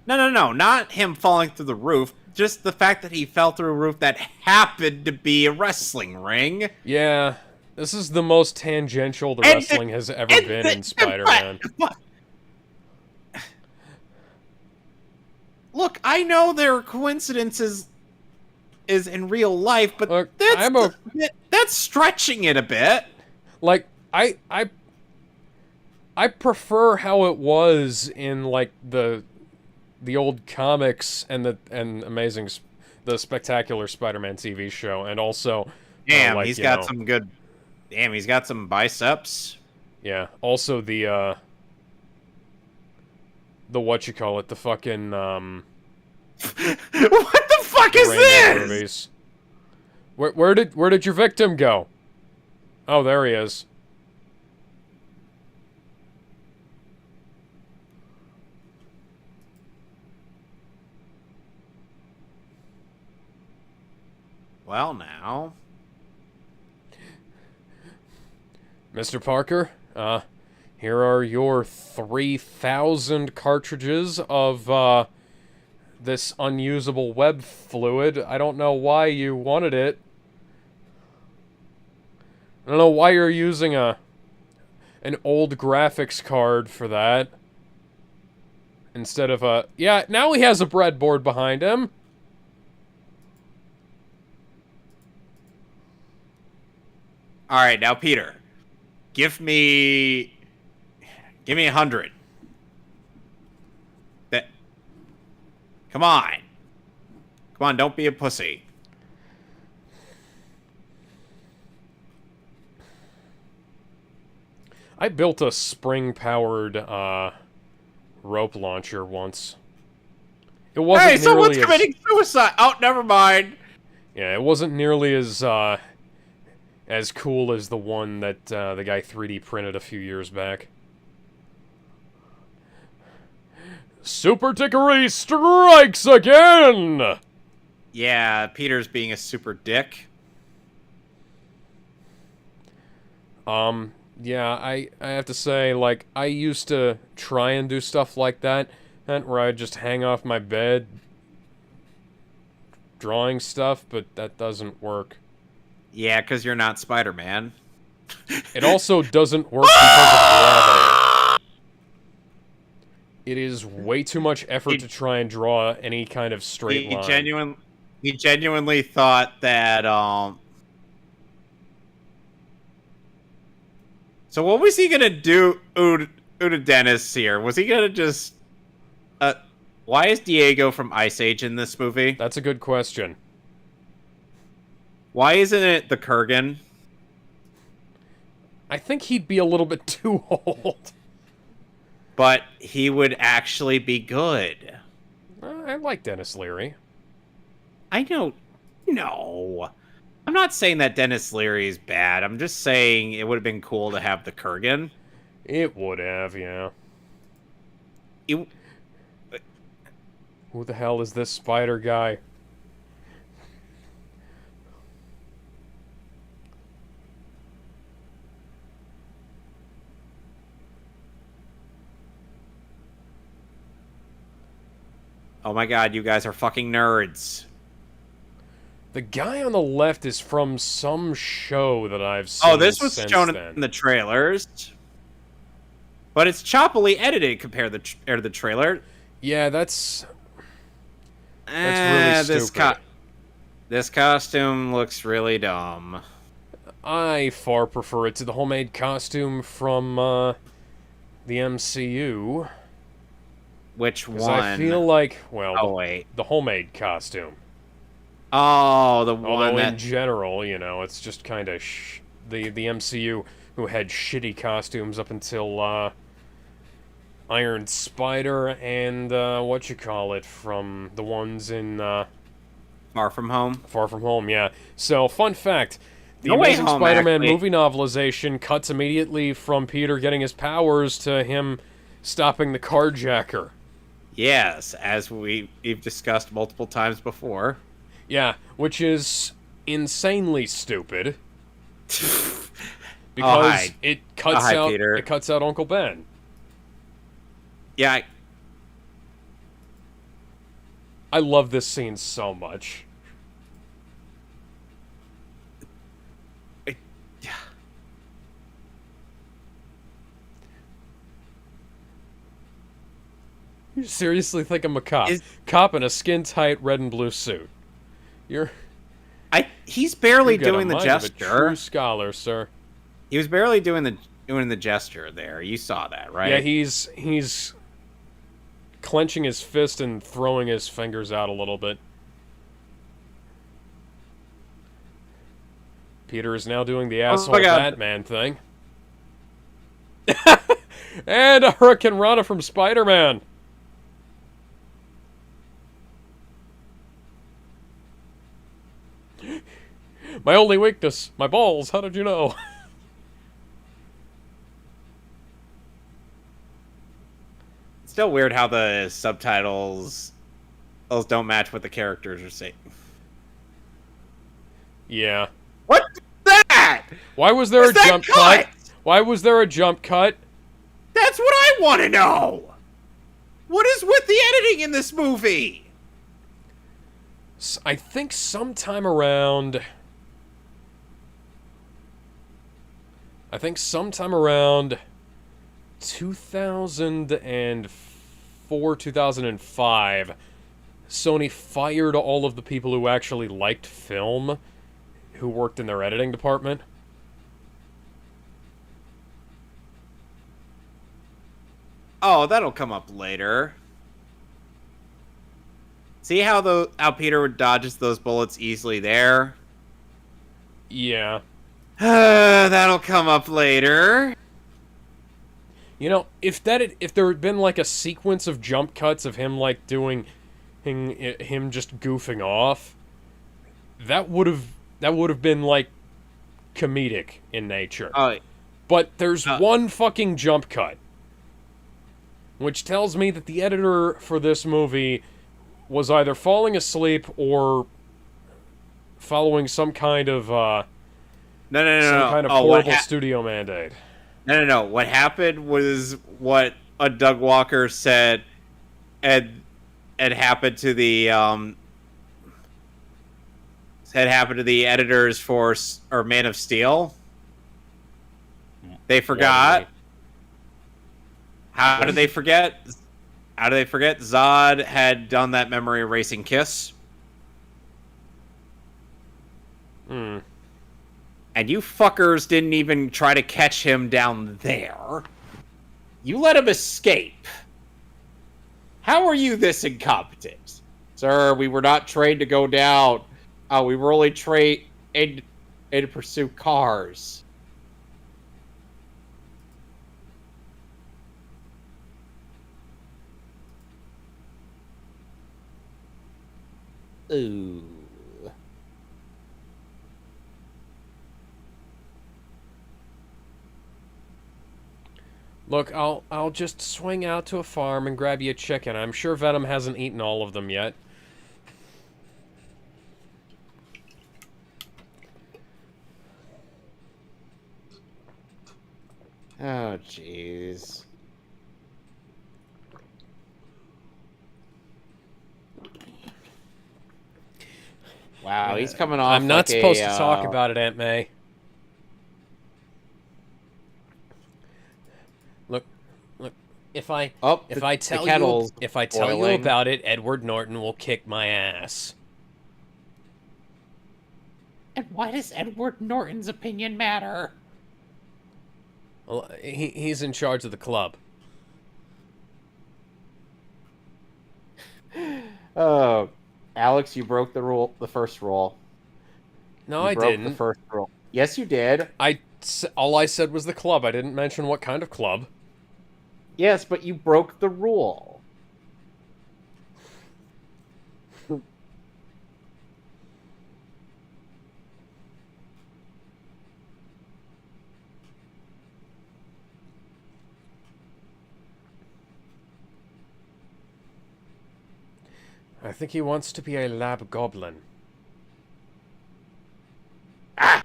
No. Not him falling through the roof. Just the fact that he fell through a roof that happened to be a wrestling ring. Yeah. This is the most tangential the wrestling has ever been in Spider-Man. Look, I know there are coincidences is in real life, but look, that's stretching it a bit. Like, I prefer how it was in like the old comics and the Spectacular Spider-Man TV show, and also damn, he's got some good. Damn, he's got some biceps. Yeah. Also the whatchamacallit, the fucking what the fuck is this? Movies. Where did your victim go? Oh, there he is. Well, now. Mr. Parker, here are your 3,000 cartridges of, this unusable web fluid. I don't know why you wanted it. I don't know why you're using an old graphics card for that. Instead of a... Yeah, now he has a breadboard behind him. All right, now Peter, give me 100. That. Come on, don't be a pussy. I built a spring-powered, rope launcher once. It wasn't Hey, someone's nearly committing suicide. Oh, never mind. Yeah, it wasn't nearly as cool as the one that the guy 3D printed a few years back. Super Dickery strikes again! Yeah, Peter's being a super dick. Yeah, I have to say, like, I used to try and do stuff like that, where I'd just hang off my bed drawing stuff, but that doesn't work. Yeah, because you're not Spider-Man. It also doesn't work because of gravity. It is way too much effort to try and draw any kind of straight line. He genuinely thought that, So what was he gonna do, Uda Dennis here? Was he gonna just... why is Diego from Ice Age in this movie? That's a good question. Why isn't it the Kurgan? I think he'd be a little bit too old. But he would actually be good. I like Dennis Leary. I know... No. I'm not saying that Dennis Leary is bad. I'm just saying it would have been cool to have the Kurgan. It would have, yeah. It... Who the hell is this spider guy? Oh my god, you guys are fucking nerds. The guy on the left is from some show that I've seen. Oh, this was shown then. in the trailers. But it's choppily edited compared to the trailer. Yeah, that's really stupid. This costume looks really dumb. I far prefer it to the homemade costume from the MCU. Which one? I feel like, well, wait. the homemade costume. Oh, the one Although that... in general, you know, it's just kind of the MCU who had shitty costumes up until Iron Spider and from the ones in Far From Home. Far From Home, yeah. So, fun fact: the No Way Amazing Home, Spider-Man actually. movie novelization cuts immediately from Peter getting his powers to him stopping the carjacker. Yes, as we've discussed multiple times before. Yeah, which is insanely stupid. Because it cuts out Peter. it cuts out Uncle Ben. Yeah, I love this scene so much. You seriously think I'm a cop? Cop in a skin-tight red and blue suit. He's barely You've got doing a the mind of a gesture. true scholar, sir. He was barely doing the gesture there. You saw that, right? Yeah, he's clenching his fist and throwing his fingers out a little bit. Peter is now doing the asshole Batman thing. And a Hurricane Rana from Spider-Man. My only weakness, my balls. How did you know? It's still weird how the subtitles those don't match what the characters are saying. Yeah. What is that? Why was there a jump cut? Why was there a jump cut? That's what I want to know! What is with the editing in this movie? I think sometime around... 2004, 2005, Sony fired all of the people who actually liked film, who worked in their editing department. Oh, that'll come up later. See how Peter dodges those bullets easily there? Yeah. That'll come up later. You know, if there had been like a sequence of jump cuts of him like doing him just goofing off, that would have been like comedic in nature. But there's one fucking jump cut, which tells me that the editor for this movie was either falling asleep or following some kind of horrible studio mandate. No. What happened was what Doug Walker said, and happened to the editors for Man of Steel. They forgot. How did they forget? How did they forget? Zod had done that memory erasing kiss. And you fuckers didn't even try to catch him down there. You let him escape. How are you this incompetent? Sir, we were not trained to go down. We were only trained to pursue cars. Ooh. Look, I'll just swing out to a farm and grab you a chicken. I'm sure Venom hasn't eaten all of them yet. Oh, jeez. Wow, he's coming off. I'm not supposed to talk about it, Aunt May. Look. If I tell you about it, Edward Norton will kick my ass. And why does Edward Norton's opinion matter? Well, he's in charge of the club. Oh, Alex, you broke the first rule. No, I didn't. The first rule. Yes, you did. All I said was the club. I didn't mention what kind of club. Yes, but you broke the rule. I think he wants to be a lab goblin. Ah!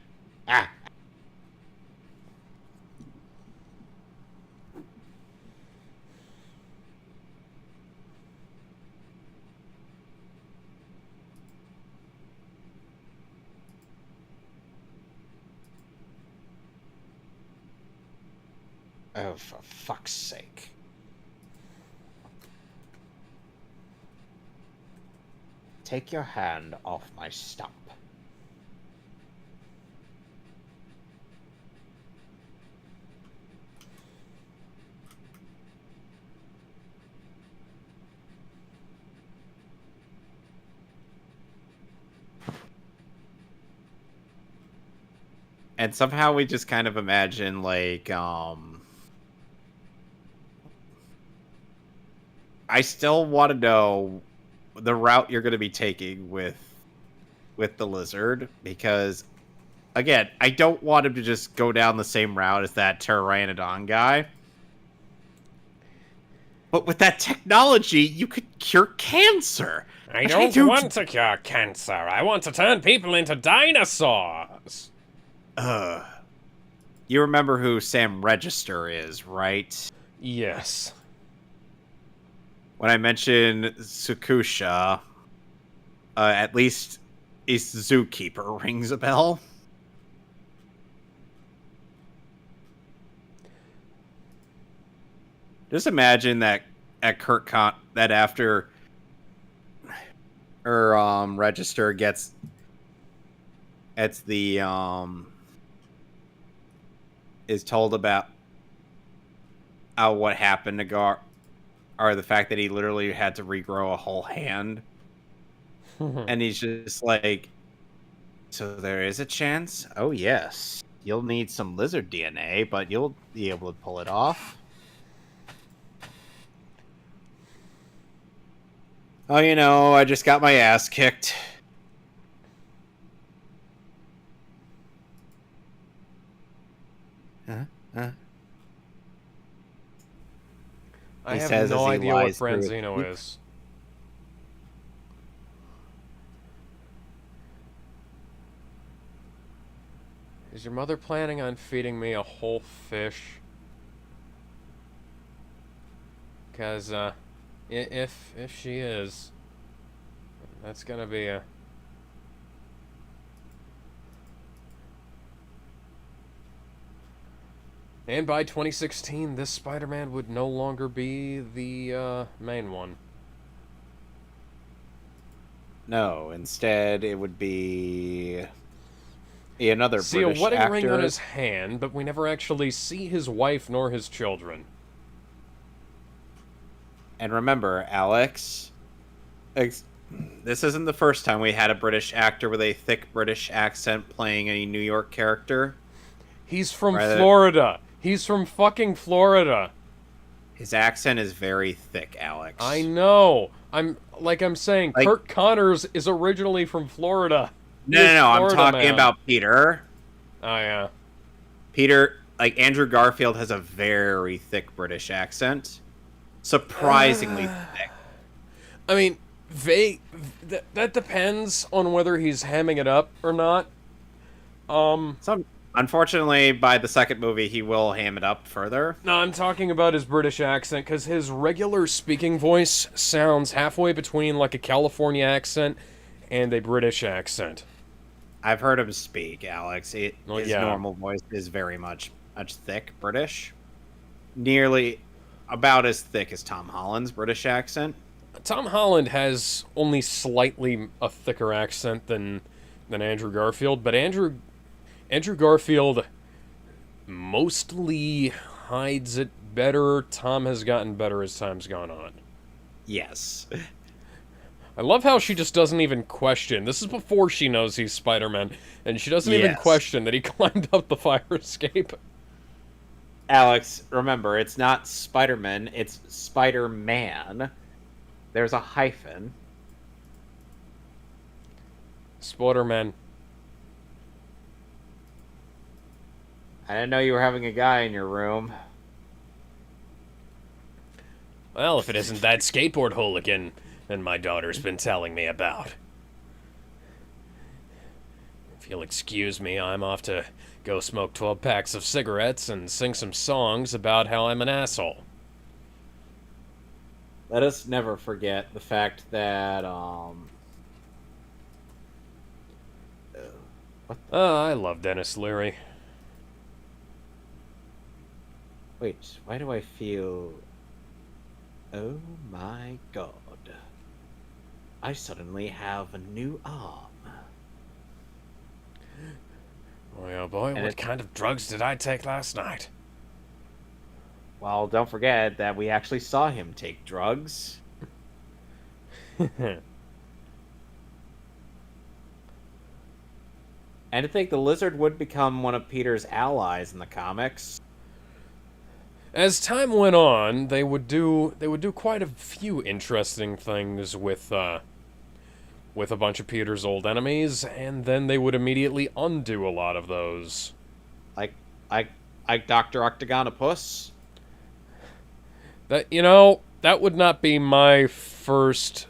Oh, for fuck's sake. Take your hand off my stump. And somehow we just kind of imagine, like, I still want to know the route you're going to be taking with the lizard, because, again, I don't want him to just go down the same route as that Pteranodon guy. But with that technology, you could cure cancer. I don't want to cure cancer. I want to turn people into dinosaurs. You remember who Sam Register is, right? Yes. When I mentioned Tsukusha, at least East Zookeeper rings a bell. Just imagine that at that after Register gets the is told about what happened to or the fact that he literally had to regrow a whole hand. And he's just like, so there is a chance? Oh, yes. You'll need some lizard DNA, but you'll be able to pull it off. Oh, I just got my ass kicked. I have no idea what Branzino is. Is your mother planning on feeding me a whole fish? Because, if she is, that's gonna be a... And by 2016, this Spider-Man would no longer be the main one. No, instead it would be another See British a wedding actor. ring on his hand, but we never actually see his wife nor his children. And remember, Alex, this isn't the first time we had a British actor with a thick British accent playing a New York character. He's from Florida. He's from fucking Florida. His accent is very thick, Alex. I know. I'm saying, Kurt Connors is originally from Florida. No, I'm talking about Peter. Oh, yeah. Peter, Andrew Garfield has a very thick British accent. Surprisingly thick. I mean, that depends on whether he's hamming it up or not. Unfortunately, by the second movie, he will ham it up further. No, I'm talking about his British accent, because his regular speaking voice sounds halfway between, a California accent and a British accent. I've heard him speak, Alex. His normal voice is very much thick British. Nearly about as thick as Tom Holland's British accent. Tom Holland has only slightly a thicker accent than Andrew Garfield, but Andrew Garfield mostly hides it better. Tom has gotten better as time's gone on. Yes. I love how she just doesn't even question. This is before she knows he's Spider-Man, and she doesn't even question that he climbed up the fire escape. Alex, remember, it's not Spider-Man, it's Spider-Man. There's a hyphen. Spider-Man. I didn't know you were having a guy in your room. Well, if it isn't that skateboard hooligan that my daughter's been telling me about. If you'll excuse me, I'm off to go smoke 12 packs of cigarettes and sing some songs about how I'm an asshole. Let us never forget the fact that, I love Dennis Leary. Wait, why do I feel... Oh my god. I suddenly have a new arm. Boy, oh boy, what kind of drugs did I take last night? Well, don't forget that we actually saw him take drugs. And to think the lizard would become one of Peter's allies in the comics. As time went on, they would do quite a few interesting things with a bunch of Peter's old enemies, and then they would immediately undo a lot of those. Like Dr. Octagonopus? That would not be my first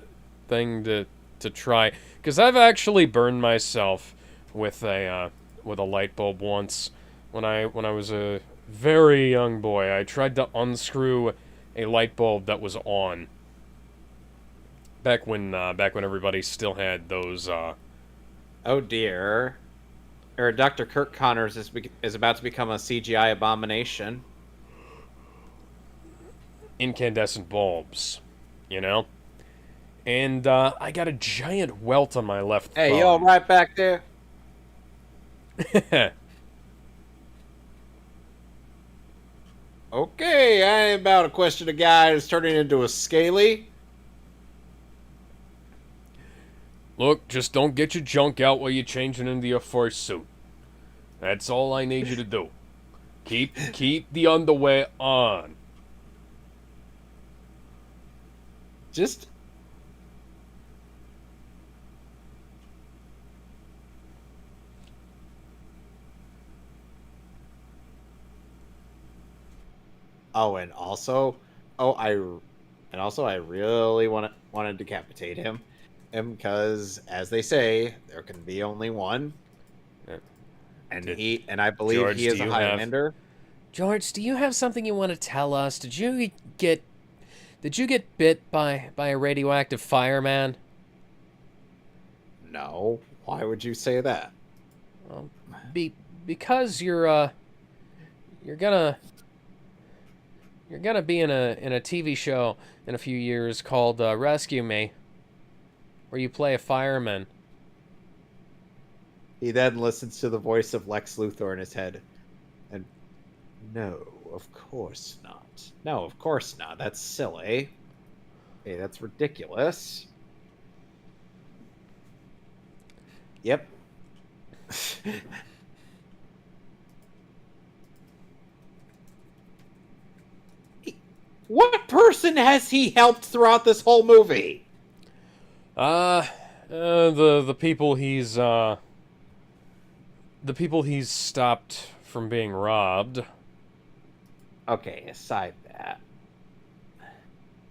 thing to try, because I've actually burned myself with a light bulb once. When I was a very young boy, I tried to unscrew a light bulb that was on. Back when everybody still had those Oh dear. Or Dr. Kirk Connors is about to become a CGI abomination. incandescent bulbs, you know? And I got a giant welt on my left Hey, yo, thumb. right back there. Okay, I ain't about to question a guy who's turning into a scaly. Look, just don't get your junk out while you're changing into your first suit. That's all I need you to do. Keep the underwear on. Just oh, and also I really want to decapitate him, and because as they say, there can be only one, Uh, and I believe George, he do is a you have Highlander. George, do you have something you want to tell us? Get did you get bit by a radioactive fireman? No, why would you say that? Well, because you're gonna you're gonna be in a TV show in a few years called Rescue Me, where you play a fireman. He then listens to the voice of Lex Luthor in his head, and no, of course not. No, of course not. That's silly. Hey, that's ridiculous. Yep. What person has he helped throughout this whole movie? The people he's stopped from being robbed. Okay, aside that.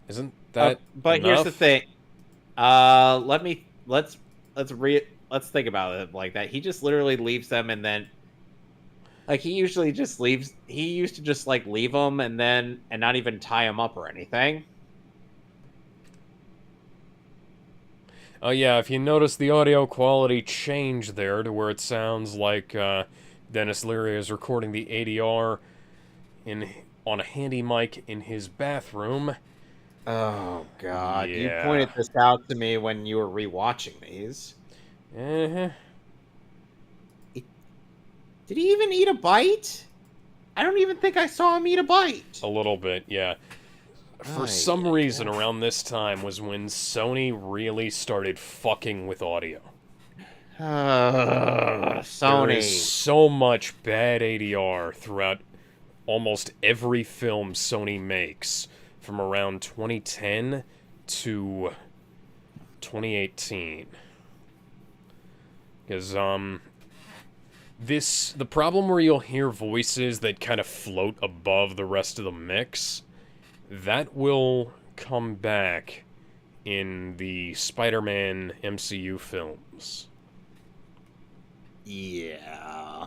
Isn't that But here's the enough? thing. Let's let's think about it like that. He just literally leaves them, and then like he usually just leaves. He used to just like leave them and not even tie them up or anything. Oh yeah, if you notice the audio quality change there to where it sounds like Dennis Leary is recording the ADR in on a handy mic in his bathroom. Oh God! You Yeah. pointed this out to me when you were rewatching these. Uh-huh. Did he even eat a bite? I don't even think I saw him eat a bite. A little bit, yeah. For Ay, some ay, reason around this time was when Sony really started fucking with audio. There is Sony. so much bad ADR throughout almost every film Sony makes from around 2010 to 2018. Because the problem where you'll hear voices that kind of float above the rest of the mix, that will come back in the Spider-Man MCU films. Yeah.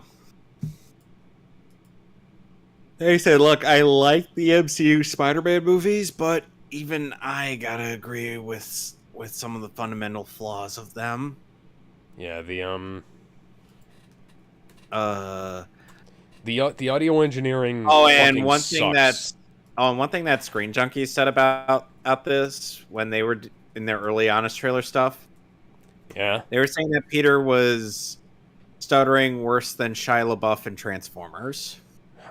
They said, look, I like the MCU Spider-Man movies, but even I gotta agree with some of the fundamental flaws of them. Yeah, Uh the audio engineering oh, and fucking sucks. one thing that Screen Junkies said about this when they were in their early Honest Trailer stuff, Yeah. they were saying that Peter was stuttering worse than Shia LaBeouf in Transformers.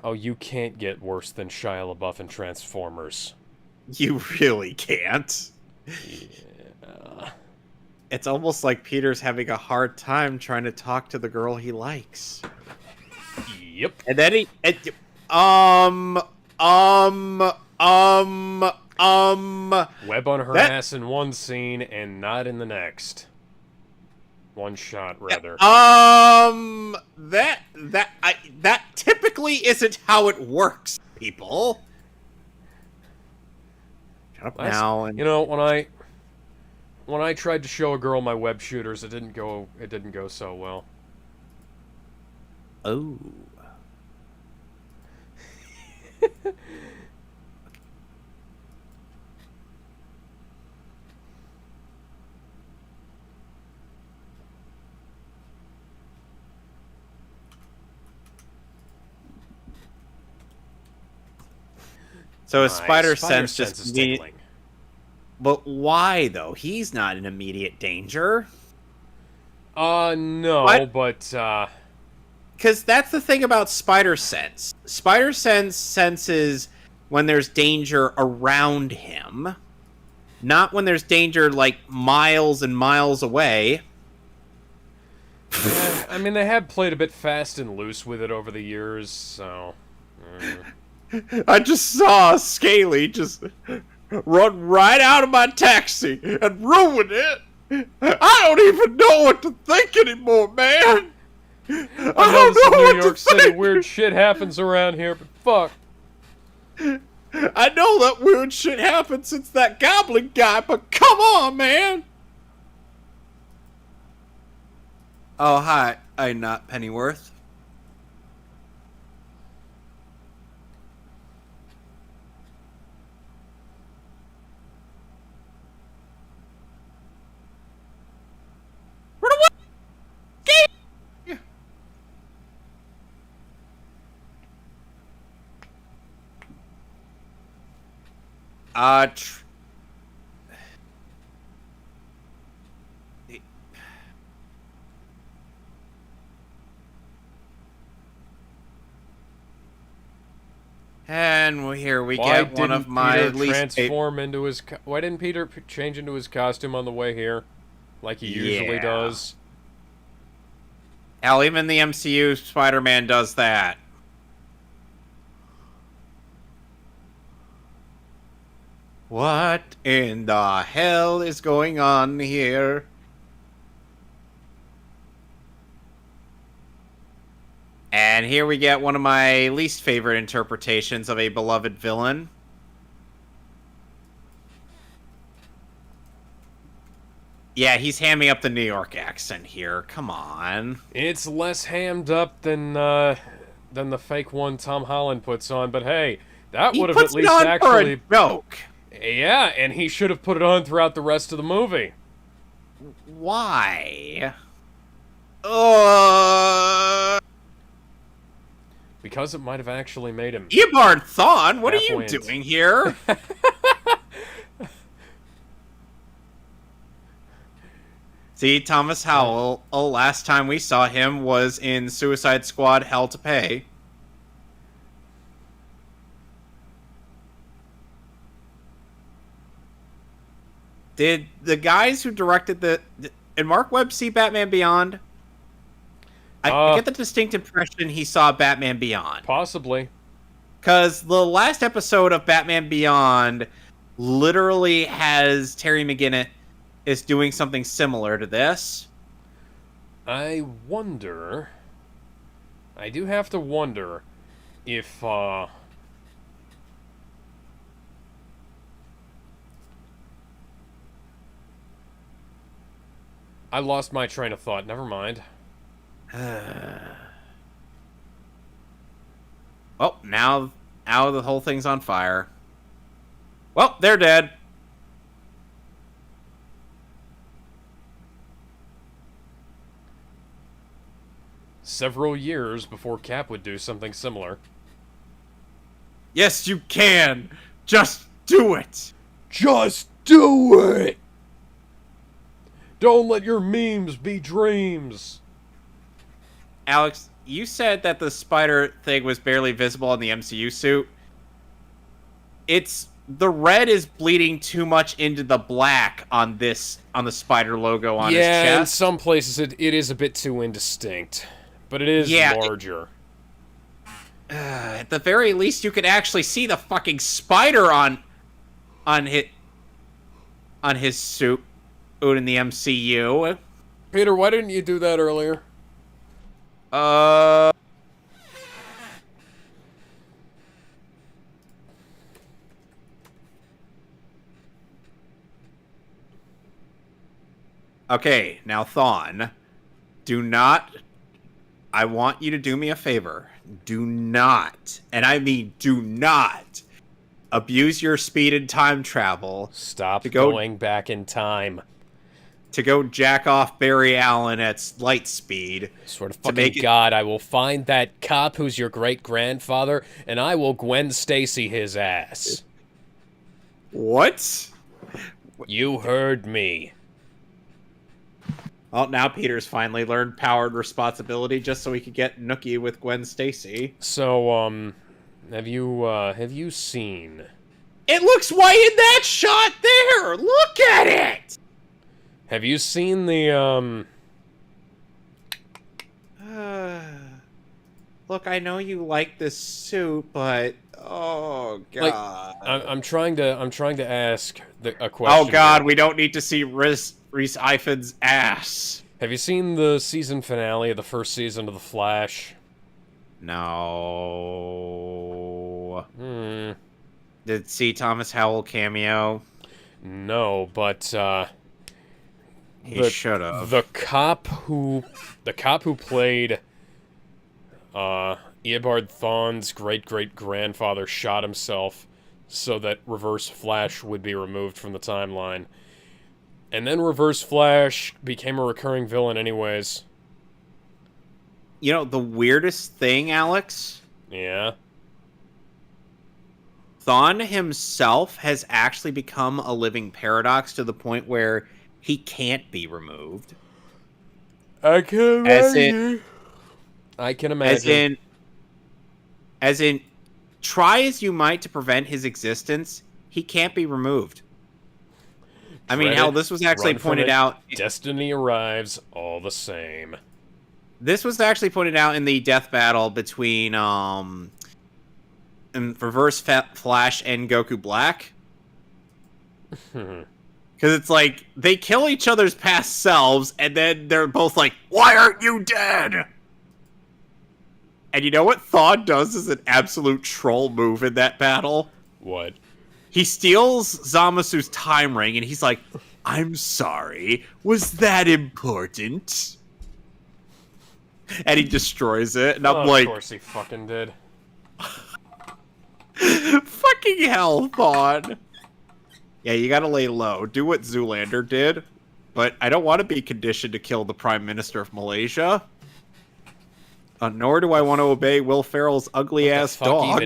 Oh, you can't get worse than Shia LaBeouf in Transformers. You really can't. Yeah. It's almost like Peter's having a hard time trying to talk to the girl he likes. Yep. And then um, um, Web on her that, ass in one scene and not in the next. One shot, rather. that typically isn't how it works, people. Shut up now. And You know, when I tried to show a girl my web shooters, it didn't go so well. oh, So his My spider spider sense sense just is tingling. But why though? He's not in immediate danger. No, What? but Because that's the thing about spider sense. Spider sense senses when there's danger around him, not when there's danger like miles and miles away. I mean, they have played a bit fast and loose with it over the years, so. I just saw Scaly just run right out of my taxi and ruin it. I don't even know what to think anymore, man. I know this is don't know New what York to City. think. Weird shit happens around here, but fuck. I know that weird shit happened since that goblin guy, but come on, man. Oh, hi. I'm not Pennyworth. Run away! Escape! Uh, tr- And here we Why get one of didn't my Peter least transform into his? Why didn't Peter change into his costume on the way here, like he usually Yeah. does? Hell, even the MCU Spider-Man does that. What in the hell is going on here? And here we get one of my least favorite interpretations of a beloved villain. Yeah, he's hamming up the New York accent here. Come on. It's less hammed up than the fake one Tom Holland puts on, but hey, that He would have at puts it least on for actually. a joke. Yeah, and he should have put it on throughout the rest of the movie. Why? Because it might have actually made him. Eobard Thawne, what are you Half-wins. doing here? See, Thomas Howell, last time we saw him was in Suicide Squad Hell to Pay. Did the guys who directed did Mark Webb see Batman Beyond? I get the distinct impression he saw Batman Beyond. Possibly. Because the last episode of Batman Beyond literally has Terry McGinnis is doing something similar to this. I wonder. I do have to wonder if I lost my train of thought. Never mind. Well, now the whole thing's on fire. Well, they're dead. Several years before Cap would do something similar. Yes, you can. Just do it. Just do it! Don't let your memes be dreams. Alex, you said that the spider thing was barely visible on the MCU suit. The red is bleeding too much into the black on the spider logo on his chest. Yeah, in some places it is a bit too indistinct. But it is larger. At the very least, you could actually see the fucking spider on his suit in the MCU. Peter, why didn't you do that earlier? Okay, now Thawne, I want you to do me a favor. Do not, and I mean do not, abuse your speed and time travel. Stop to go going back in time. to go jack off Barry Allen at light speed Sort of to fucking make it. God, I will find that cop who's your great-grandfather, and I will Gwen Stacy his ass. What? You heard me. Well, now Peter's finally learned power and responsibility just so he could get nookie with Gwen Stacy. So, have you seen... It looks white in that shot there! Look at it! Have you seen the, Look, I know you like this suit, but oh god. I'm trying to ask a question. Oh god, here. we don't need to see Reese Ifans' ass. Have you seen the season finale of the first season of The Flash? No. Did see Thomas Howell cameo? No, but He should have. The cop who played Eobard Thawne's great-great-grandfather shot himself so that Reverse Flash would be removed from the timeline. And then Reverse Flash became a recurring villain anyways. You know, the weirdest thing, Alex? Yeah? Thawne himself has actually become a living paradox to the point where he can't be removed. I can imagine. As in, try as you might to prevent his existence, he can't be removed. I mean, hell, this was actually pointed out. Destiny arrives all the same. This was actually pointed out in the death battle between Reverse Flash and Goku Black. Because it's like, they kill each other's past selves, and then they're both like, why aren't you dead? And you know what Thawne does as an absolute troll move in that battle? What? He steals Zamasu's time ring, and he's like, I'm sorry, was that important? And he destroys it, and I'm like... Of course he fucking did. Fucking hell, Thawne. Yeah, you gotta lay low. Do what Zoolander did, but I don't want to be conditioned to kill the Prime Minister of Malaysia. Nor do I want to obey Will Ferrell's ugly-ass dog.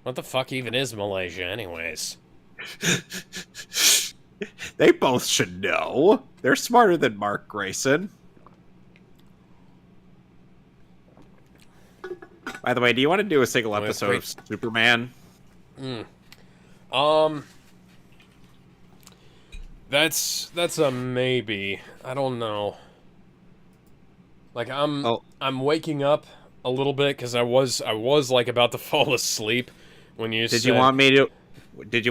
What the fuck even is Malaysia, anyways? They both should know. They're smarter than Mark Grayson. By the way, do you want to do a single episode of Superman? That's a maybe. I don't know. Like I'm waking up a little bit because I was like about to fall asleep when you said. Did you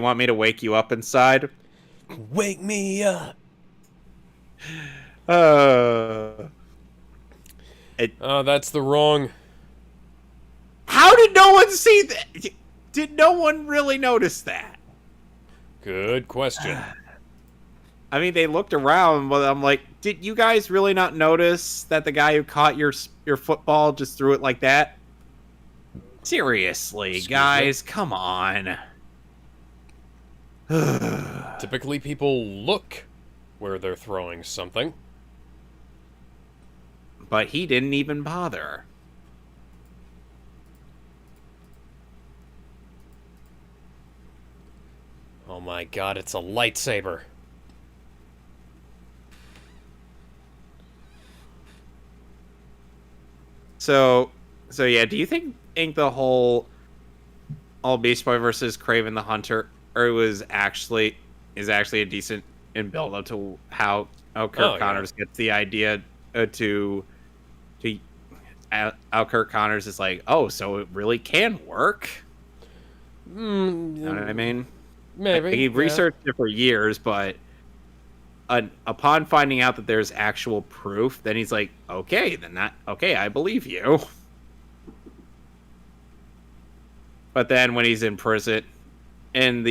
want me to wake you up inside? Wake me up. That's the wrong. How did no one see that? Did no one really notice that? Good question. I mean, they looked around, but I'm like, did you guys really not notice that the guy who caught your football just threw it like that? Seriously, guys, come on. Typically, people look where they're throwing something. But he didn't even bother. Oh my god, it's a lightsaber. So yeah, do you think the whole all Beast Boy versus Kraven the Hunter is actually a decent in build up to how Kirk Connors gets the idea how Kirk Connors is like, oh, so it really can work? You know what I mean? Maybe. He researched it for years, but upon finding out that there's actual proof, then he's like, okay, I believe you. But then when he's in prison, and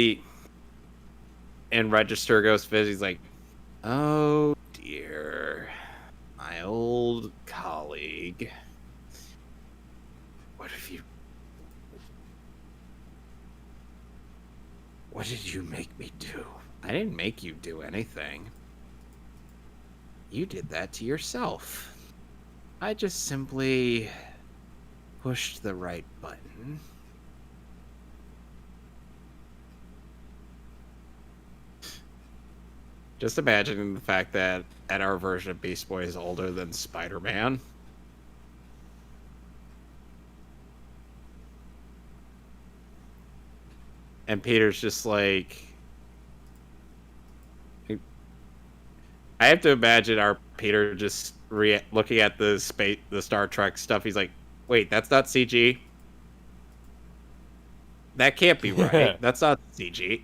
Register goes visit, he's like, oh dear, my old colleague. What did you make me do? I didn't make you do anything. You did that to yourself. I just simply pushed the right button. Just imagining the fact that our version of Beast Boy is older than Spider-Man. And Peter's just like... I have to imagine our Peter just looking at the Star Trek stuff. He's like, wait, that's not CG? That can't be right. That's not CG.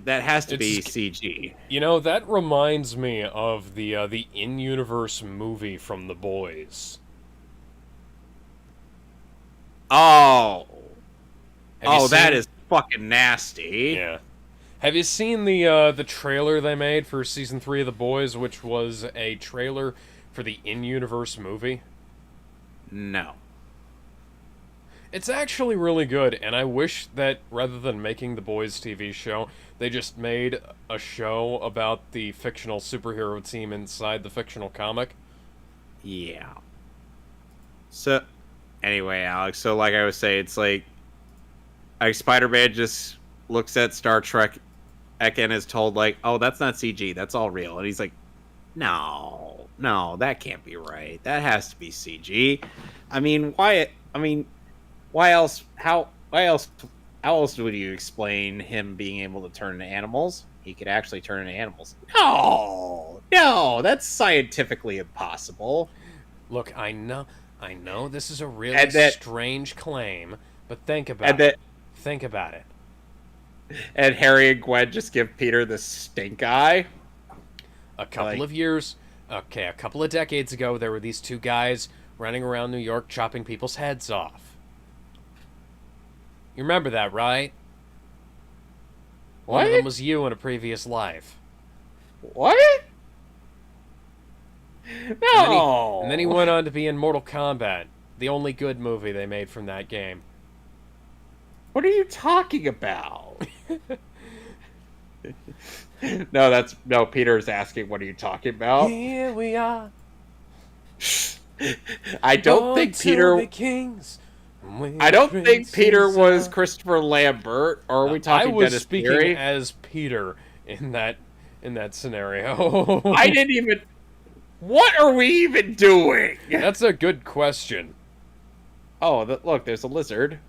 That has to be CG. You know, that reminds me of the in-universe movie from The Boys. Oh. That is fucking nasty. Yeah. Have you seen the trailer they made for season 3 of The Boys, which was a trailer for the in-universe movie? No. It's actually really good, and I wish that rather than making The Boys TV show, they just made a show about the fictional superhero team inside the fictional comic. Yeah. So, anyway, Alex, so like I was saying, it's like Spider-Man just looks at Star Trek and is told, like, oh, that's not CG, that's all real. And he's like, no, that can't be right. That has to be CG. I mean, why else? How else would you explain him being able to turn into animals? He could actually turn into animals. No, that's scientifically impossible. Look, I know this is a really strange claim, but think about it. Think about it. And Harry and Gwen just give Peter the stink eye. A couple of decades ago, there were these two guys running around New York chopping people's heads off. You remember that, right? What? One of them was you in a previous life. What? No! And then he went on to be in Mortal Kombat, the only good movie they made from that game. What are you talking about? No, Peter's asking, what are you talking about? Here we are. I don't think Peter was Christopher Lambert, or are we talking Dennis Leary? I was speaking as Peter in that scenario. I didn't even... What are we even doing? That's a good question. Oh, look, there's a lizard.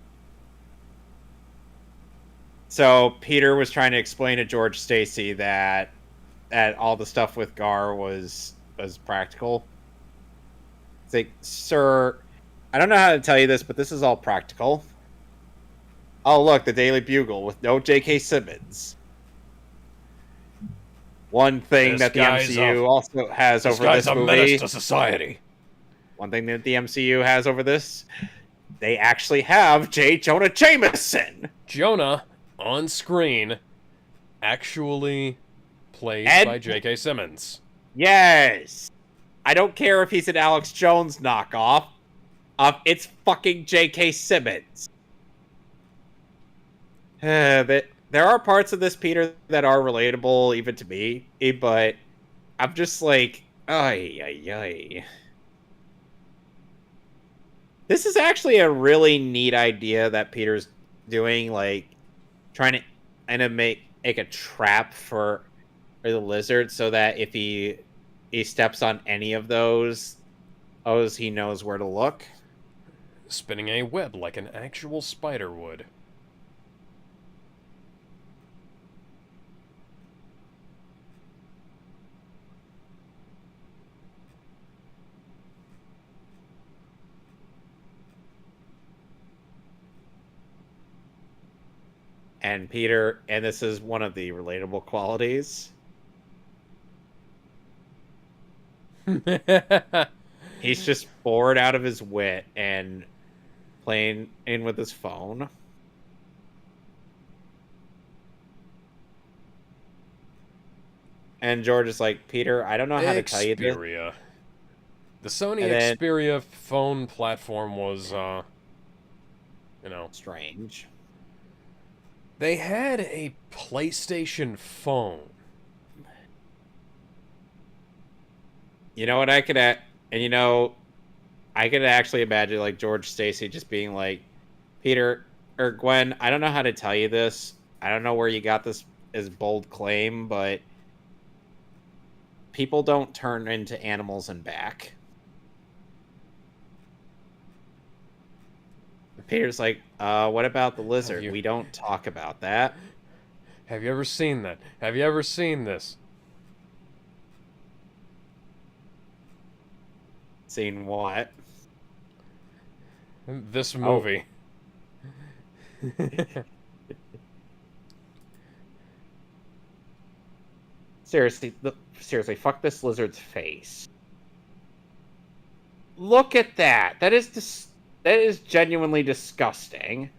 So Peter was trying to explain to George Stacy that all the stuff with Gar was practical. It's like, sir, I don't know how to tell you this, but this is all practical. Oh, look, the Daily Bugle with no J.K. Simmons. One thing that the MCU also has over this movie. This guy's a menace to society. One thing that the MCU has over this, they actually have J. Jonah Jameson. Jonah, on screen, actually played by J.K. Simmons. Yes. I don't care if he's an Alex Jones knockoff. It's fucking J.K. Simmons. There are parts of this, Peter, that are relatable even to me, but I'm just like, ay. This is actually a really neat idea that Peter's doing, like trying to kind of make a trap for the lizard, so that if he steps on any of those, he knows where to look. Spinning a web like an actual spider would. And Peter, and this is one of the relatable qualities. He's just bored out of his wit and playing in with his phone. And George is like, Peter, I don't know how to tell you this. The Sony Xperia phone platform was, strange. They had a PlayStation phone. You know what I could actually imagine like George Stacy just being like, Peter or Gwen, I don't know how to tell you this. I don't know where you got this as bold claim, but people don't turn into animals and back. Peter's like, what about the lizard? We don't talk about that. Have you ever seen that? Have you ever seen this? Seen what? This movie. Seriously, fuck this lizard's face. Look at that. That is genuinely disgusting.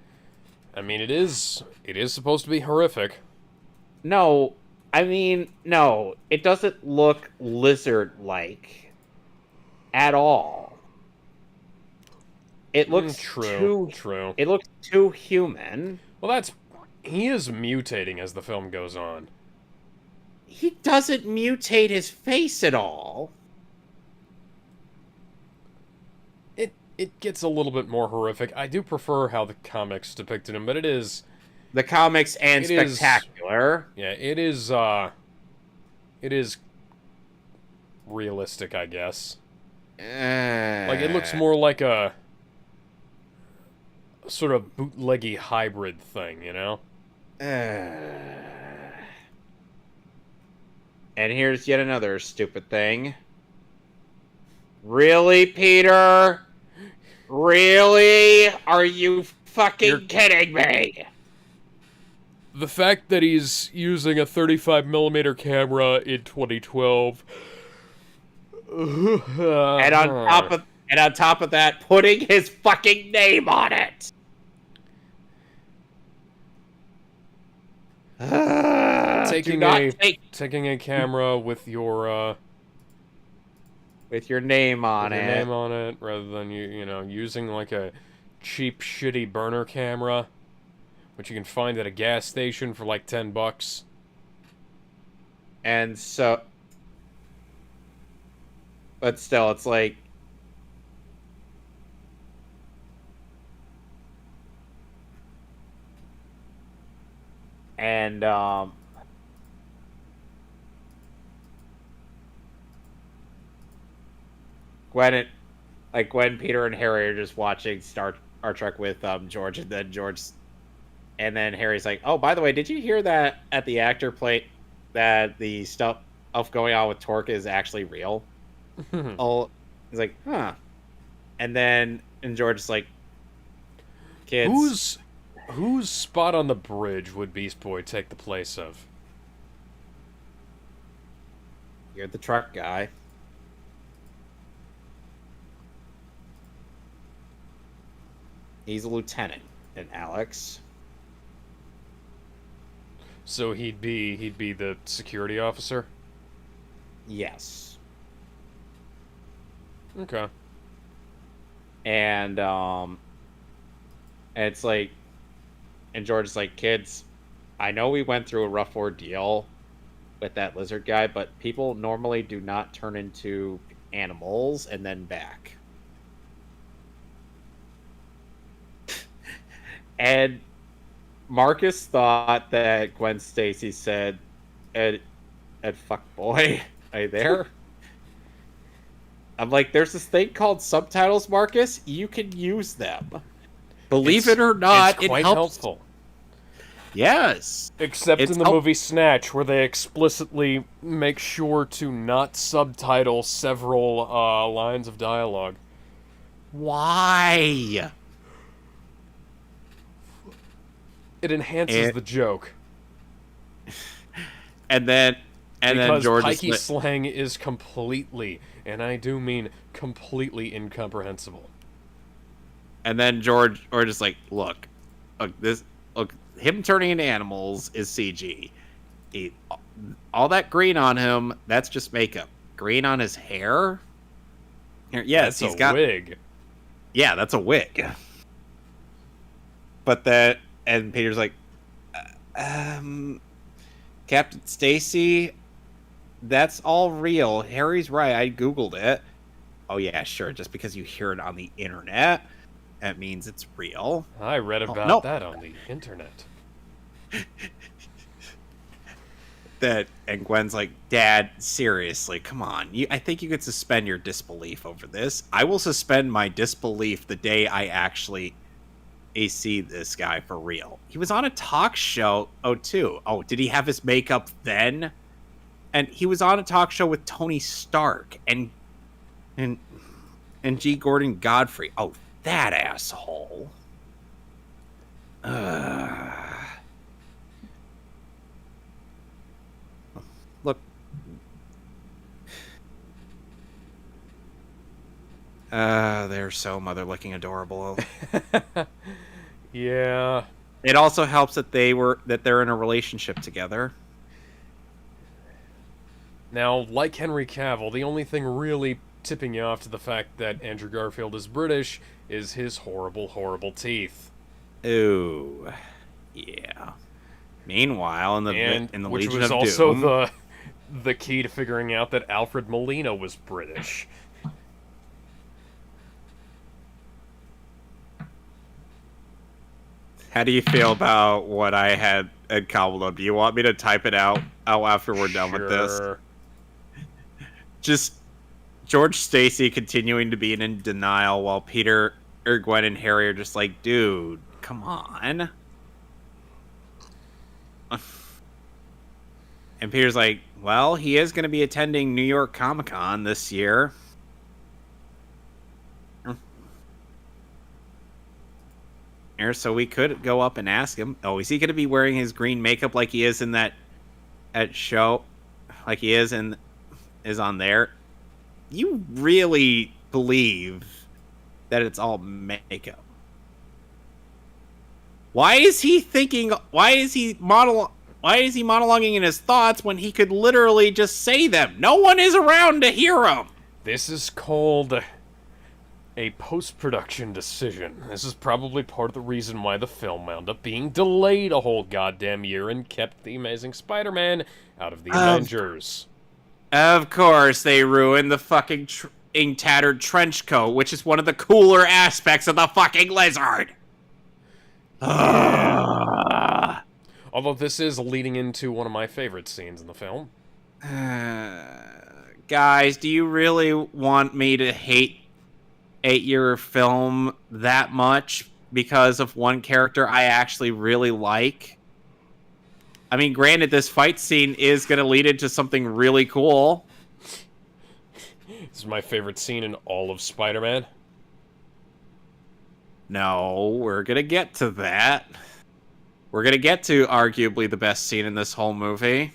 I mean, it is supposed to be horrific. No, I mean, no, it doesn't look lizard-like at all. It looks true. It looks too human. Well, he is mutating as the film goes on. He doesn't mutate his face at all. It gets a little bit more horrific. I do prefer how the comics depicted him, but it is the comics and spectacular. It is realistic, I guess. Like it looks more like a sort of bootleggy hybrid thing, you know? And here's yet another stupid thing. Really, Peter? Really? Are you fucking kidding me? The fact that he's using a 35mm camera in 2012, and on top of that, putting his fucking name on it. Taking a camera with your name on it, rather than using like a cheap, shitty burner camera, which you can find at a gas station for like $10. And so, but still, it's like, and Gwen, Peter, and Harry are just watching Star Trek with George, and then Harry's like, "Oh, by the way, did you hear that at the actor plate that the stuff going on with Torque is actually real?" Oh, he's like, "Huh," and George is like, "Kids, whose spot on the bridge would Beast Boy take the place of?" You're the truck guy. He's a lieutenant in Alex. So he'd be the security officer? Yes. Okay. And it's like, and George is like, "Kids, I know we went through a rough ordeal with that lizard guy, but people normally do not turn into animals and then back." And Marcus thought that Gwen Stacy said, Ed fuck boy, are you there? I'm like, there's this thing called subtitles, Marcus. You can use them. Believe it or not, it's quite helpful. Yes. Except in the movie Snatch, where they explicitly make sure to not subtitle several lines of dialogue. Why? It enhances the joke. And then George Pikey slang is completely, and I do mean completely, incomprehensible. And then George is like, look, him turning into animals is CG. All that green on him, that's just makeup. Green on his hair? Yes, he's got a wig. Yeah, that's a wig. But and Peter's like, Captain Stacy, That's all real. Harry's right. I Googled it. Oh, yeah, sure. Just because you hear it on the internet, that means it's real. I read Oh, about no. that on the internet. And Gwen's like, Dad, seriously, come on. I think you could suspend your disbelief over this. I will suspend my disbelief the day I actually see this guy for real. He was on a talk show. Oh, too. Oh, did he have his makeup then? And he was on a talk show with Tony Stark and G. Gordon Godfrey. Oh, that asshole. Look. They're so mother-looking adorable. Yeah. It also helps that they're in a relationship together. Now, like Henry Cavill, the only thing really tipping you off to the fact that Andrew Garfield is British is his horrible, horrible teeth. Ooh, yeah. Meanwhile, in the which Legion was of also Doom, the key to figuring out that Alfred Molina was British. how do you feel about what I had cobbled up? Do you want me to type it out after we're done with this? Just George Stacy continuing to be in denial while Peter or Gwen and Harry are just like, dude, come on. And Peter's like, well, he is going to be attending New York Comic-Con this year. So we could go up and ask him. Oh, is he going to be wearing his green makeup like he is in that show? Like he is on there? You really believe that it's all makeup? Why is he monologuing in his thoughts when he could literally just say them? No one is around to hear him. This is called a post-production decision. This is probably part of the reason why the film wound up being delayed a whole goddamn year and kept the Amazing Spider-Man out of the Avengers. Of course, they ruined the fucking tattered trench coat, which is one of the cooler aspects of the fucking lizard. Yeah. Although this is leading into one of my favorite scenes in the film. Guys, do you really want me to hate your film that much because of one character I actually really like? I mean, granted, this fight scene is going to lead into something really cool. This is my favorite scene in all of Spider-Man. No, we're going to get to that. We're going to get to arguably the best scene in this whole movie.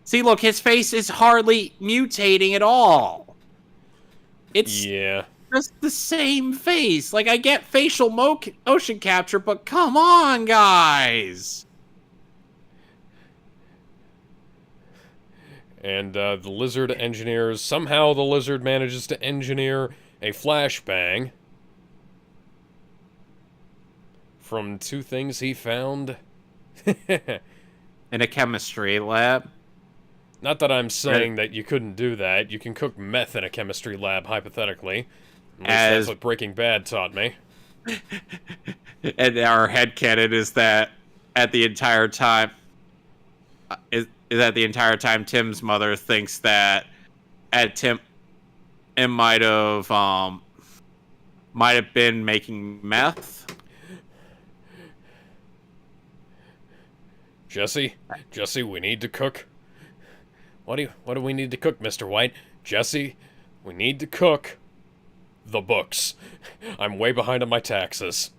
See, look, his face is hardly mutating at all. It's just the same face. Like, I get facial motion capture, but come on, guys. And the lizard engineers, somehow the lizard manages to engineer a flashbang from two things he found in a chemistry lab. Not that I'm saying that you couldn't do that. You can cook meth in a chemistry lab, hypothetically. At least that's what Breaking Bad taught me. And our headcanon is that at the entire time... Tim's mother thinks that Tim might have been making meth. Jesse, we need to cook. What do we need to cook, Mr. White? Jesse, we need to cook the books. I'm way behind on my taxes.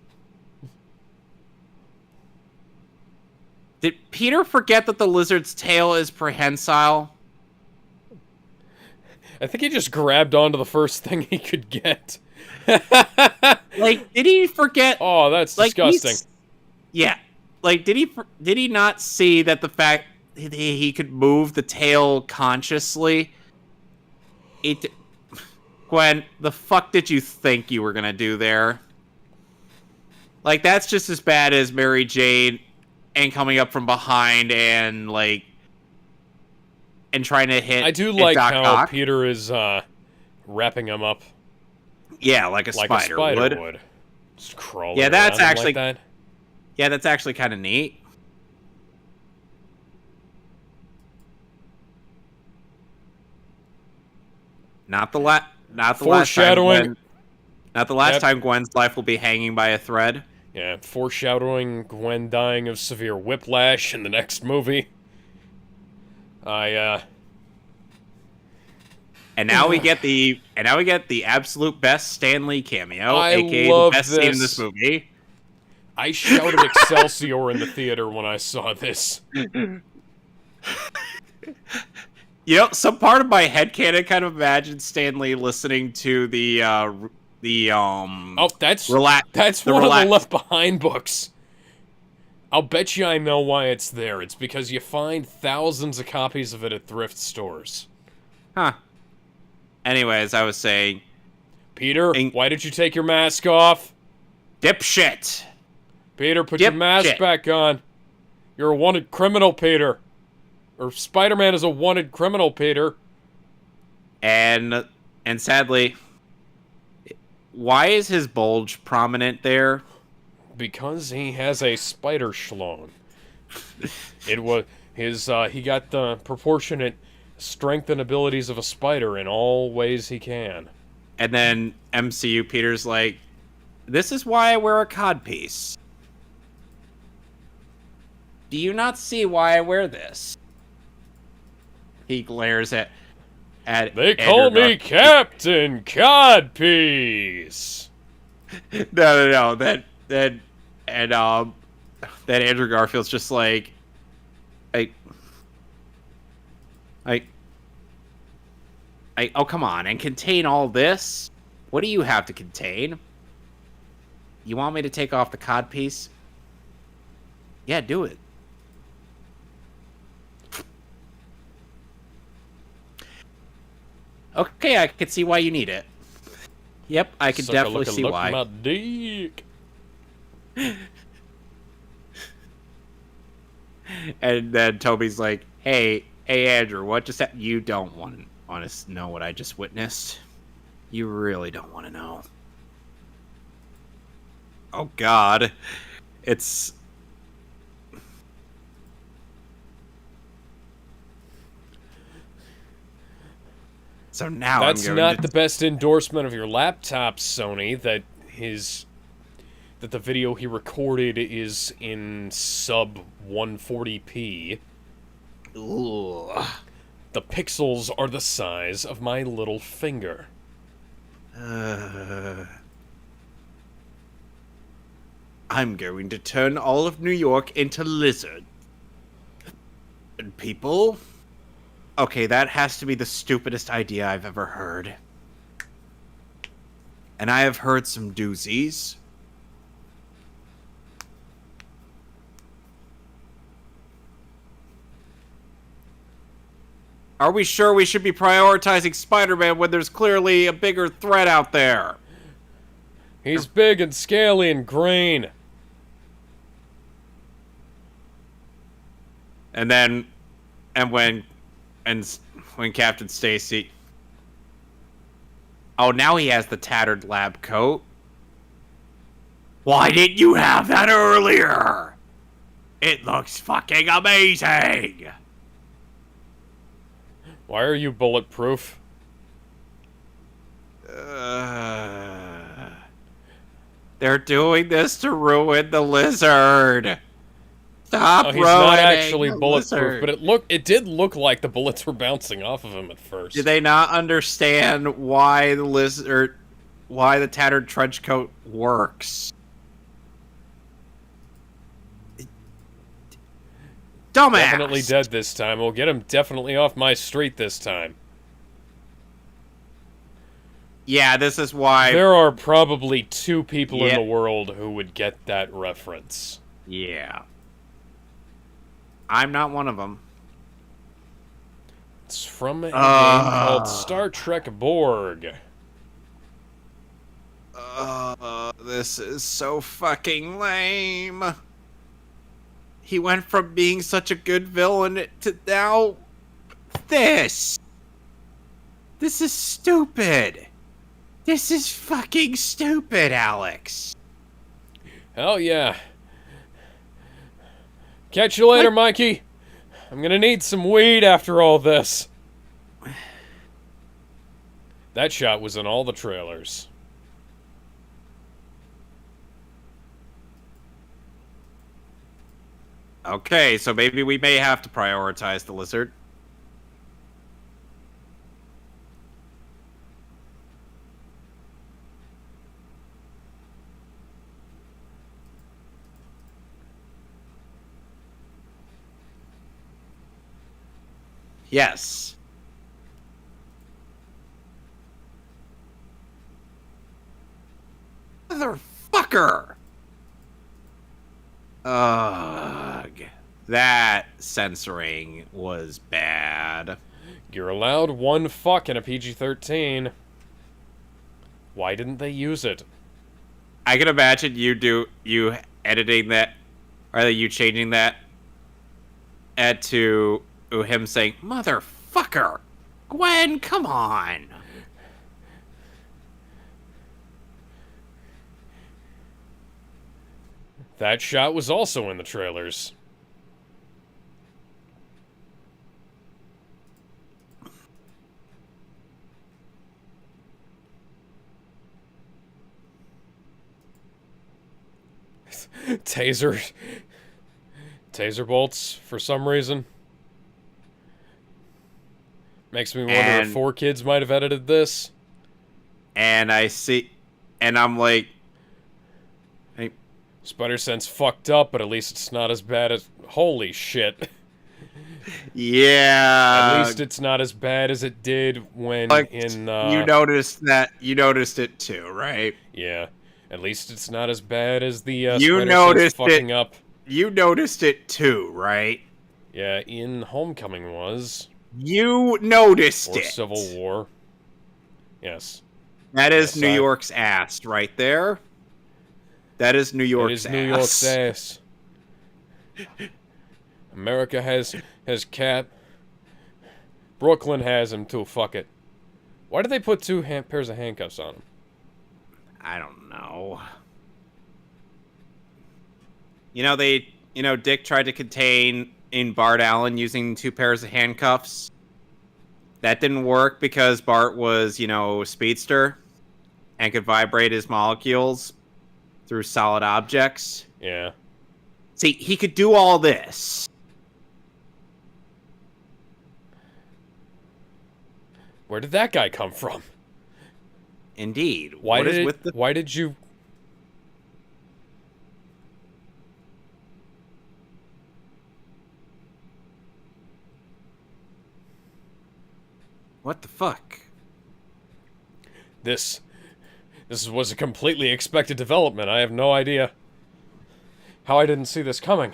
Did Peter forget that the lizard's tail is prehensile? I think he just grabbed onto the first thing he could get. Like, did he forget? Oh, that's disgusting. Yeah. Like, did he not see that the fact he could move the tail consciously? Gwen, the fuck did you think you were gonna do there? Like, that's just as bad as Mary Jane and coming up from behind and like and trying to hit. I do like Doc how Ock. Peter is wrapping him up Yeah, like a spider, would. Just crawling Yeah, that's around him actually like that. Yeah, that's actually kind of neat. Not the last Foreshadowing. time. Not the last Yep. time Gwen's life will be hanging by a thread. Yeah, foreshadowing Gwen dying of severe whiplash in the next movie. And now we get the absolute best Stan Lee cameo, I aka the love best scene in this. this movie. I shouted Excelsior in the theater when I saw this. You know, some part of my headcanon kind of imagines Stan Lee listening to the Oh, that's the one of Relax- the Left Behind books. I'll bet you I know why it's there. It's because you find thousands of copies of it at thrift stores. Huh. Anyways, I was saying, Peter, why did you take your mask off? dipshit. Peter, put your mask back on. You're a wanted criminal, Peter. Or Spider-Man is a wanted criminal, Peter. And sadly, why is his bulge prominent there? Because he has a spider schlong. It was his. He got the proportionate strength and abilities of a spider in all ways he can. And then MCU Peter's like, "This is why I wear a codpiece. Do you not see why I wear this?" He glares at They call me Captain Codpiece. No. Then Andrew Garfield's just like, oh, come on, and contain all this? What do you have to contain? You want me to take off the codpiece? Yeah, do it. Okay, I can see why you need it. Yep, I can definitely see why. My dick. And then Toby's like, hey, Andrew, what just happened? You don't want to know what I just witnessed. You really don't want to know. Oh, God. It's... So now That's not the best endorsement of your laptop, Sony, that the video he recorded is in sub 140p. Ugh. The pixels are the size of my little finger. I'm going to turn all of New York into lizard. And people... Okay, that has to be the stupidest idea I've ever heard. And I have heard some doozies. Are we sure we should be prioritizing Spider-Man when there's clearly a bigger threat out there? He's big and scaly and green. And then, when Captain Stacy... Oh, now he has the tattered lab coat. Why didn't you have that earlier? It looks fucking amazing. Why are you bulletproof? They're doing this to ruin the lizard. Stop he's not actually the bulletproof, lizard. but it did look like the bullets were bouncing off of him at first. Did they not understand why the tattered trench coat works? Dumbass. Definitely dead this time. We'll get him definitely off my street this time. Yeah, this is why... There are probably 2 people in Yep. the world who would get that reference. Yeah. I'm not one of them. It's from a game called Star Trek Borg. This is so fucking lame. he went from being such a good villain to now this. This is stupid. This is fucking stupid, Alex. Hell yeah. Catch you later, Mikey. I'm gonna need some weed after all this. That shot was in all the trailers. Okay, so maybe we may have to prioritize the lizard. Yes. Motherfucker! Ugh. That censoring was bad. You're allowed one fuck in a PG-13. Why didn't they use it? I can imagine you editing that, or you changing that to him saying, "Motherfucker, Gwen, come on." That shot was also in the trailers. Taser bolts for some reason. Makes me wonder if 4Kids might have edited this. And I'm like, hey, Spider-Sense fucked up, but at least it's not as bad as... Holy shit. Yeah. At least it's not as bad as it did when in... You noticed it too, right? Yeah. At least it's not as bad as the You Spider-Sense noticed fucking up. You noticed it too, right? Yeah, in Homecoming was... You noticed or it. Civil War. Yes. That is New York's ass right there. That is New York's ass. It is New York's ass. America has Cap. Brooklyn has him too, fuck it. Why did they put two pairs of handcuffs on him? I don't know. Dick tried to contain in Bart Allen using 2 pairs of handcuffs. That didn't work because Bart was, a speedster and could vibrate his molecules through solid objects. Yeah. See, he could do all this. Where did that guy come from? Indeed. Why did you... What the fuck? This was a completely expected development. I have no idea how I didn't see this coming.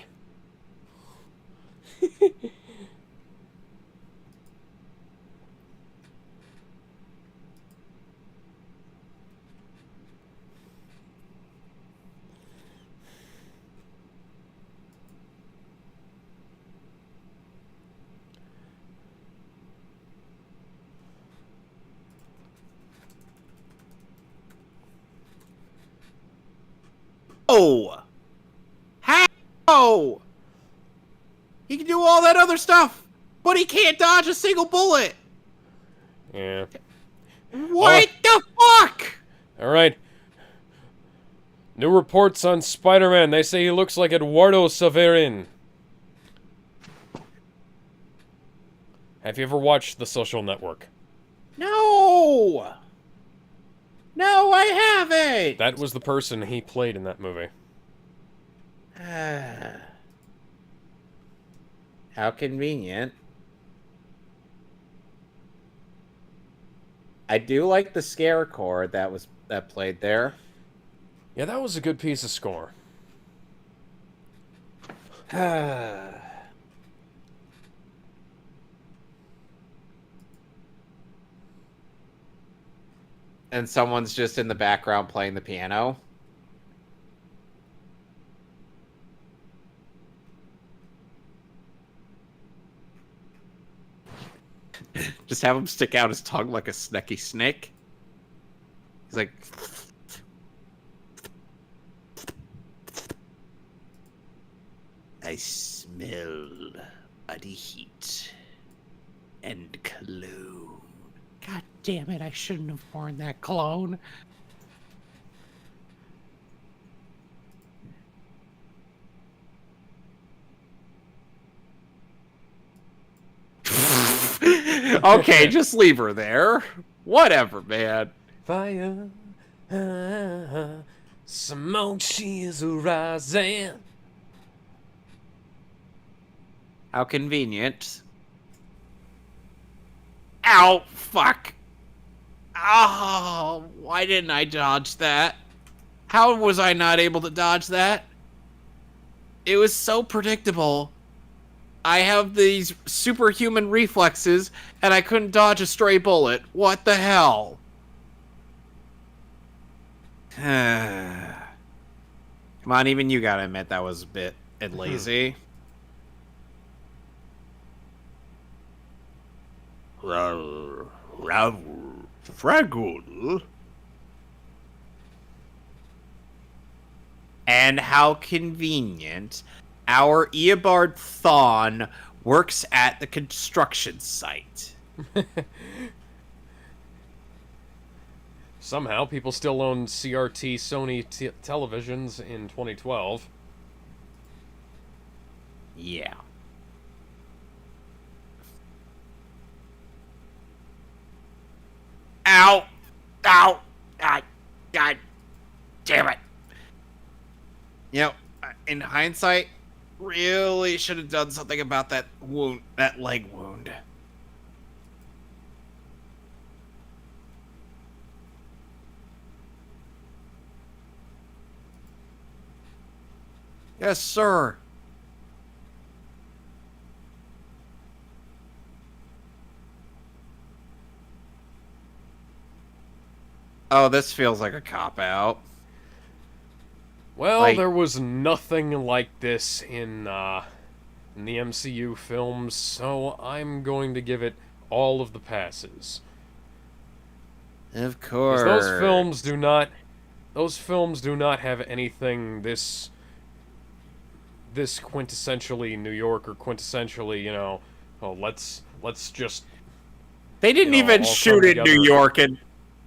Oh! How? He can do all that other stuff, but he can't dodge a single bullet. Yeah. What the fuck? Alright. New reports on Spider-Man. They say he looks like Eduardo Severin. Have you ever watched The Social Network? No! No, I haven't! That was the person he played in that movie. How convenient. I do like the scare chord that played there. Yeah, that was a good piece of score. And someone's just in the background playing the piano. Just have him stick out his tongue like a sneaky snake. He's like... I smell body heat and cologne. God damn it, I shouldn't have worn that cologne. Okay, just leave her there. Whatever, man. Fire, smoke, she is rising. How convenient. Ow, fuck. Oh, why didn't I dodge that? How was I not able to dodge that? It was so predictable. I have these superhuman reflexes, and I couldn't dodge a stray bullet. What the hell? Come on, even you gotta admit that was a bit lazy. Fraggle. And how convenient. Our Eobard Thawne works at the construction site. Somehow, people still own CRT Sony televisions in 2012. Yeah. Ow! Ow! God damn it! You know, in hindsight, really should have done something about that wound, that leg wound. Yes, sir. Oh, this feels like a cop-out. Well, there was nothing like this in the MCU films, so I'm going to give it all of the passes. Of course. Those films do not have anything this quintessentially New York or quintessentially, you know, oh, let's just... They didn't even shoot in together. New York, and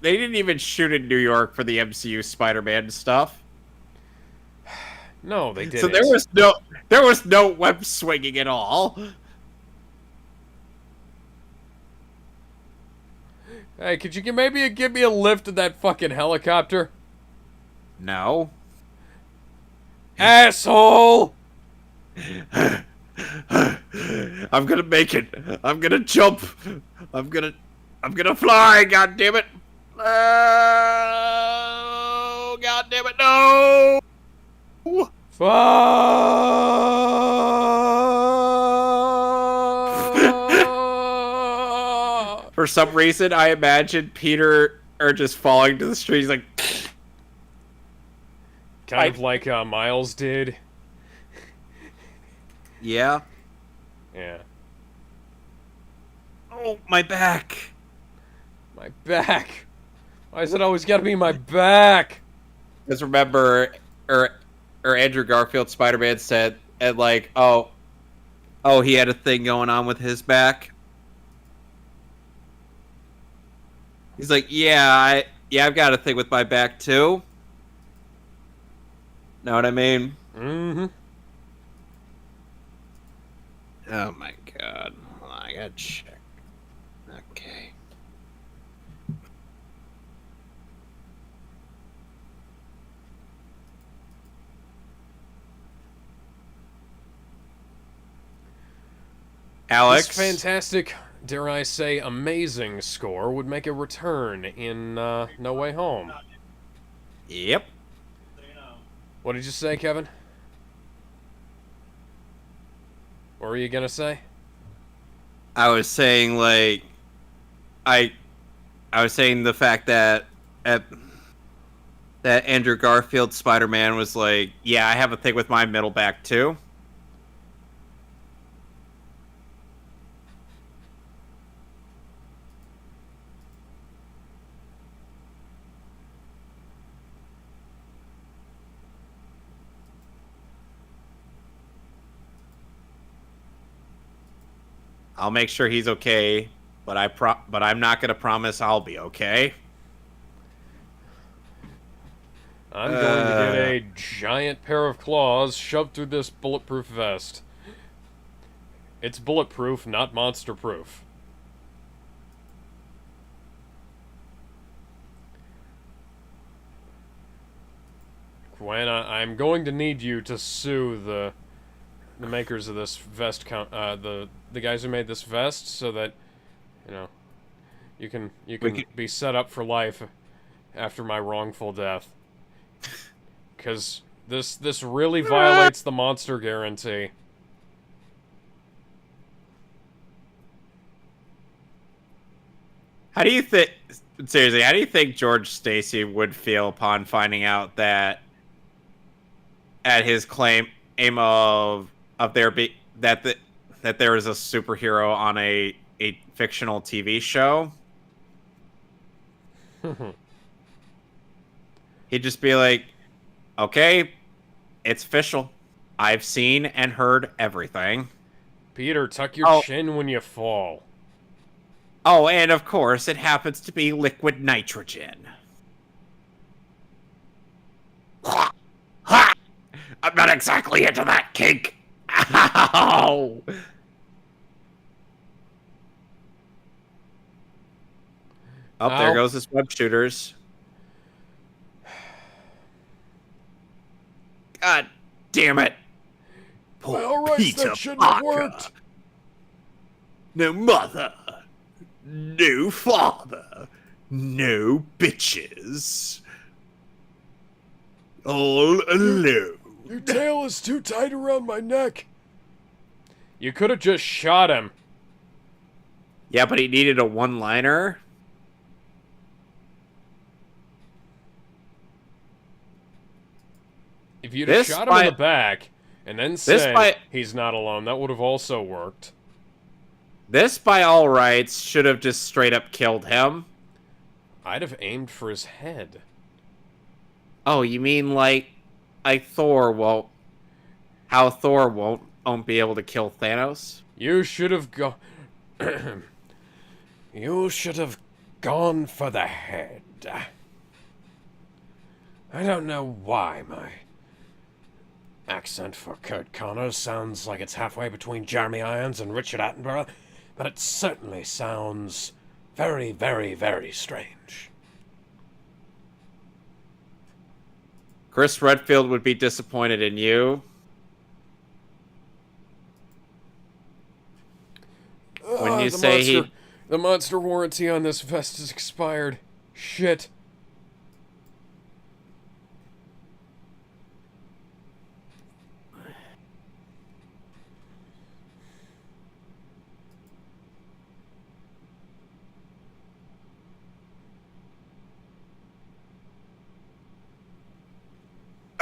they didn't even shoot in New York for the MCU Spider-Man stuff. No, they didn't. So there was no web swinging at all. Hey, could you maybe give me a lift in that fucking helicopter? No. Asshole! I'm gonna make it. I'm gonna jump. I'm gonna fly. God damn it! Oh, God damn it! No! For some reason, I imagined Peter just falling to the street. He's like, kind of like Miles did. Yeah. Yeah. Oh, my back. My back. Why is it always gotta be my back? Because remember, or Andrew Garfield Spider-Man said, and like, oh, he had a thing going on with his back. He's like, yeah, I've got a thing with my back too. Know what I mean? Mm-hmm. Oh my god. Hold on, I gotta check. Okay. Alex? This fantastic, dare I say, amazing score would make a return in No Way Home. Yep. What did you say, Kevin? What were you gonna say? I was saying, like, I was saying the fact that that Andrew Garfield Spider-Man was like, yeah, I have a thing with my middle back too. I'll make sure he's okay, but I'm not gonna promise I'll be okay. I'm going to get a giant pair of claws shoved through this bulletproof vest. It's bulletproof, not monster-proof. Gwen, I'm going to need you to sue the makers of this vest, the guys who made this vest, so that, you know, you can be set up for life after my wrongful death. Because this really violates the monster guarantee. How do you think? Seriously, how do you think George Stacy would feel upon finding out that at his aim of there be that there is a superhero on a fictional TV show? He'd just be like, "Okay, it's official. I've seen and heard everything." Peter, tuck your chin when you fall. Oh, and of course, it happens to be liquid nitrogen. Ha! I'm not exactly into that kink. Ow! Oh, there goes his web shooters. God damn it. Poor Alright, Peter that shouldn't have worked. No mother. No father. No bitches. All alone. Your tail is too tight around my neck. You could have just shot him. Yeah, but he needed a one-liner. If you'd have shot him in the back, and then said he's not alone, that would have also worked. This, by all rights, should have just straight up killed him. I'd have aimed for his head. Oh, you mean like Thor won't... How Thor won't be able to kill Thanos? You should have gone... You should have gone for the head. I don't know why my accent for Kurt Connors sounds like it's halfway between Jeremy Irons and Richard Attenborough, but it certainly sounds very, very, very strange. Chris Redfield would be disappointed in you. When you say the monster warranty on this vest is expired. Shit.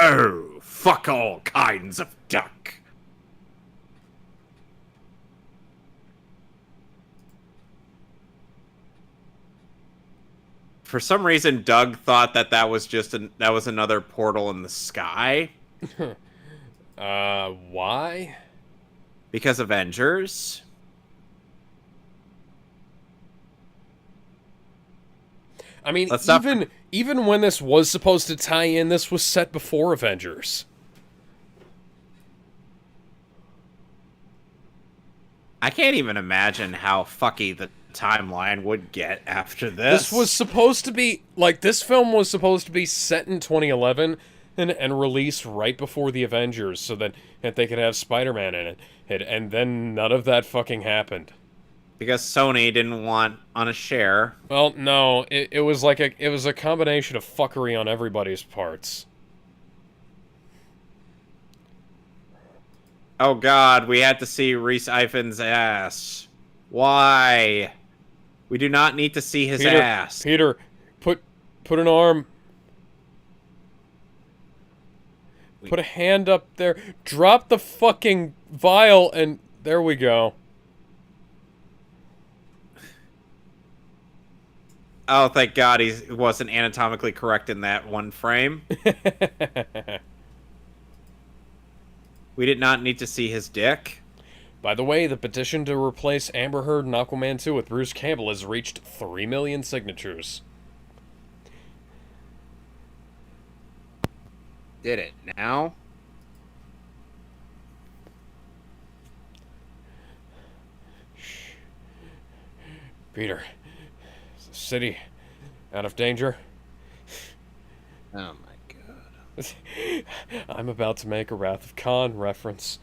Oh, fuck all kinds of duck. For some reason, Doug thought that was just that was another portal in the sky. Why? Because Avengers. I mean, even when this was supposed to tie in, this was set before Avengers. I can't even imagine how fucky the timeline would get after this. This was supposed to be, like, this film was supposed to be set in 2011 and released right before the Avengers so that they could have Spider-Man in it. And then none of that fucking happened. Because Sony didn't want on a share. Well, no, it was like it was a combination of fuckery on everybody's parts. Oh god, we had to see Rhys Ifans' ass. Why? We do not need to see his ass. Peter, put an arm. Put a hand up there. Drop the fucking vial and there we go. Oh, thank God he wasn't anatomically correct in that one frame. We did not need to see his dick. By the way, the petition to replace Amber Heard in Aquaman 2 with Bruce Campbell has reached 3 million signatures. Did it now? Peter, is the city out of danger? Oh my god. I'm about to make a Wrath of Khan reference.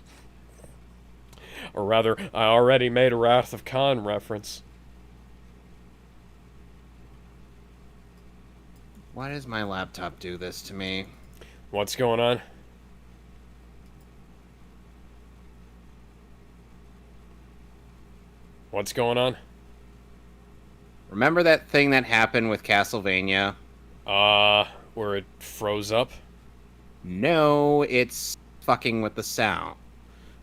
Or rather, I already made a Wrath of Khan reference. Why does my laptop do this to me? What's going on? What's going on? Remember that thing that happened with Castlevania? Where it froze up? No, it's fucking with the sound.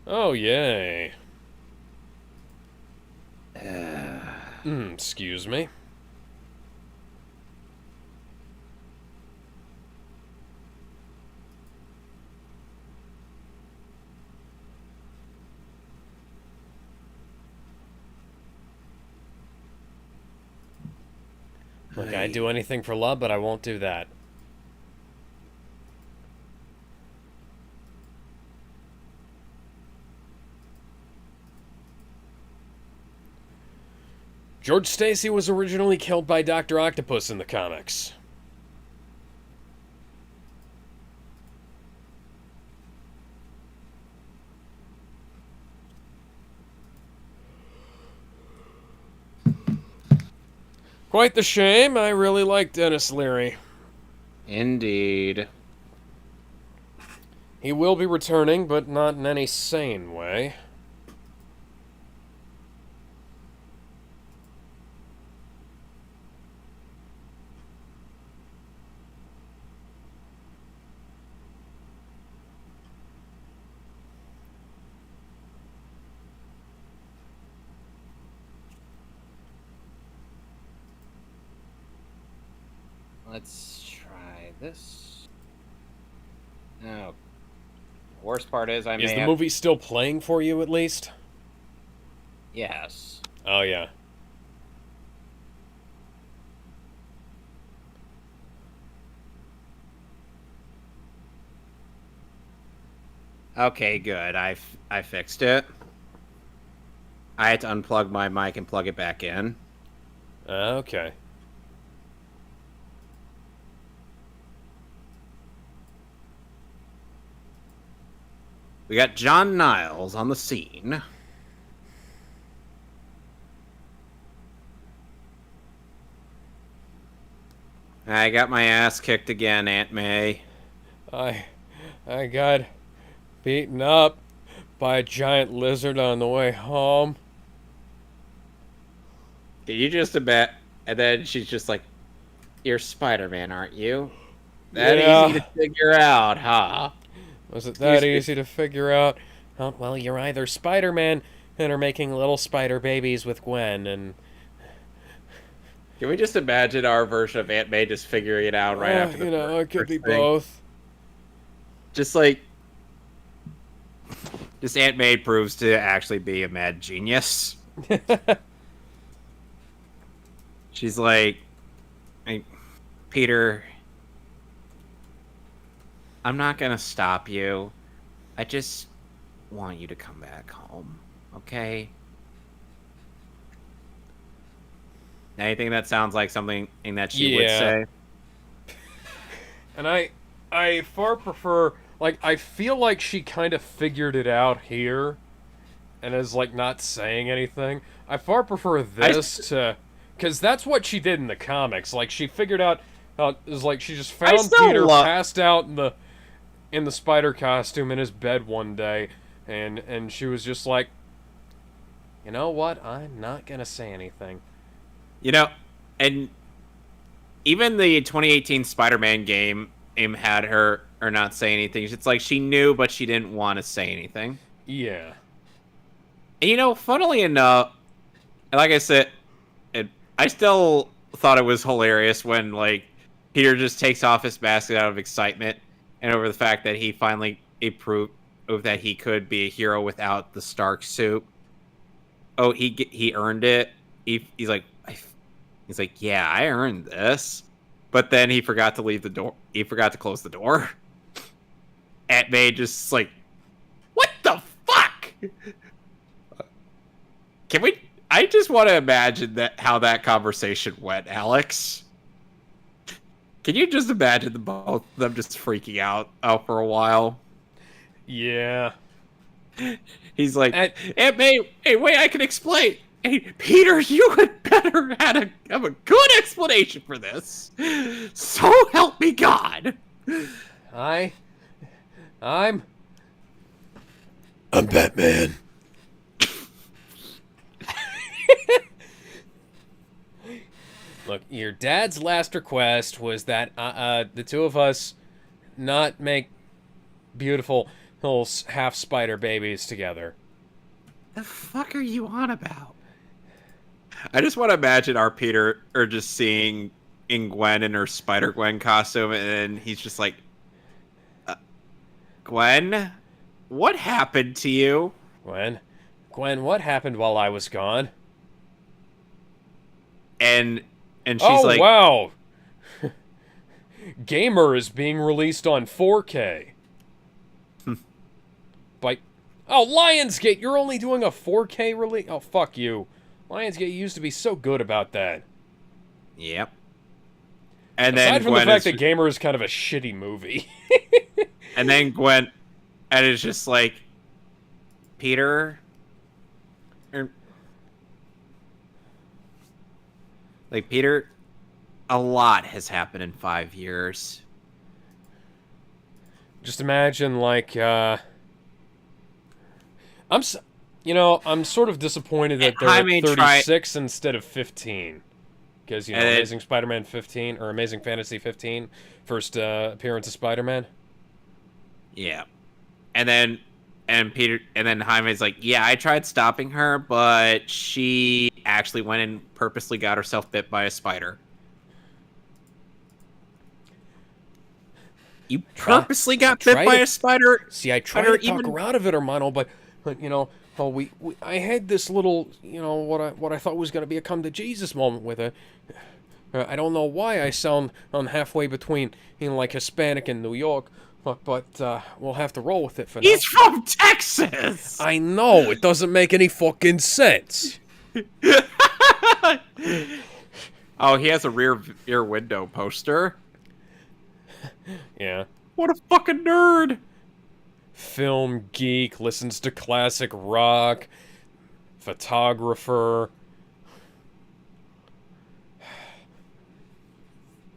Oh, yay. Uh, Excuse me. Look, I'd do anything for love, but I won't do that. George Stacy was originally killed by Dr. Octopus in the comics. Quite the shame. I really like Dennis Leary. Indeed. He will be returning, but not in any sane way. Let's try this. Oh. Worst part is I may Is the have... movie still playing for you, at least? Yes. Oh, yeah. Okay, good. I fixed it. I had to unplug my mic and plug it back in. Okay. We got John Niles on the scene. I got my ass kicked again, Aunt May. I got beaten up by a giant lizard on the way home. Can you just bet? And then she's just like, "You're Spider-Man, aren't you? That Yeah. easy to figure out, huh?" Was it that Excuse me. easy to figure out? Oh, well, you're either Spider-Man and are making little spider babies with Gwen, and... Can we just imagine our version of Aunt May just figuring it out right after the it could be first thing? both. Just like, just Aunt May proves to actually be a mad genius. She's like, "Hey, Peter, I'm not gonna stop you. I just want you to come back home, okay?" Anything that sounds like something that she would Yeah. say. And I far prefer, like, I feel like she kind of figured it out here and is, like, not saying anything. I far prefer this to... Because that's what she did in the comics. Like, she figured out... is like, she just found still Peter love- passed out in the spider costume in his bed one day, and she was just like, you know what? I'm not gonna say anything. You know, and even the 2018 Spider-Man game had her or not say anything. It's like she knew, but she didn't want to say anything. Yeah. And you know, funnily enough, like I said, I still thought it was hilarious when like Peter just takes off his mask out of excitement and over the fact that he finally proved that he could be a hero without the Stark suit. Oh, he earned it. He's like, he's like, yeah, I earned this. But then he forgot to leave the door. He forgot to close the door. Aunt May just like, what the fuck? Can we? I just want to imagine how that conversation went, Alex. Can you just imagine the both of them just freaking out for a while? Yeah. He's like, Aunt May, hey, wait, I can explain. Hey, Peter, you had better have a good explanation for this. So help me God. I'm Batman. Look, your dad's last request was that the two of us not make beautiful little half spider babies together. The fuck are you on about? I just want to imagine our Peter or just seeing Gwen in her Spider-Gwen costume, and he's just like, Gwen, what happened to you? Gwen, what happened while I was gone? And she's like, wow. Gamer is being released on 4K. Lionsgate, you're only doing a 4K release? Oh, fuck you. Lionsgate used to be so good about that. Yep. And aside then from Gwen the fact that Gamer is kind of a shitty movie. And then Gwen, and it's just like, Peter, like, Peter, a lot has happened in 5 years. Just imagine, like, I'm sort of disappointed that they're at 36 instead of 15. Because, Amazing Spider-Man 15, or Amazing Fantasy 15, first appearance of Spider-Man. Yeah. And then Jaime's like, yeah, I tried stopping her, but she actually went and purposely got herself bit by a spider. You purposely got bit by a spider? See, I tried to talk her out of it, hermano, but I had this little, what I thought was going to be a come to Jesus moment with her. I don't know why I sound halfway between, Hispanic and New York, but we'll have to roll with it for now. He's from Texas! I know, it doesn't make any fucking sense. Oh, he has a rear window poster? Yeah. What a fucking nerd! Film geek, listens to classic rock, photographer,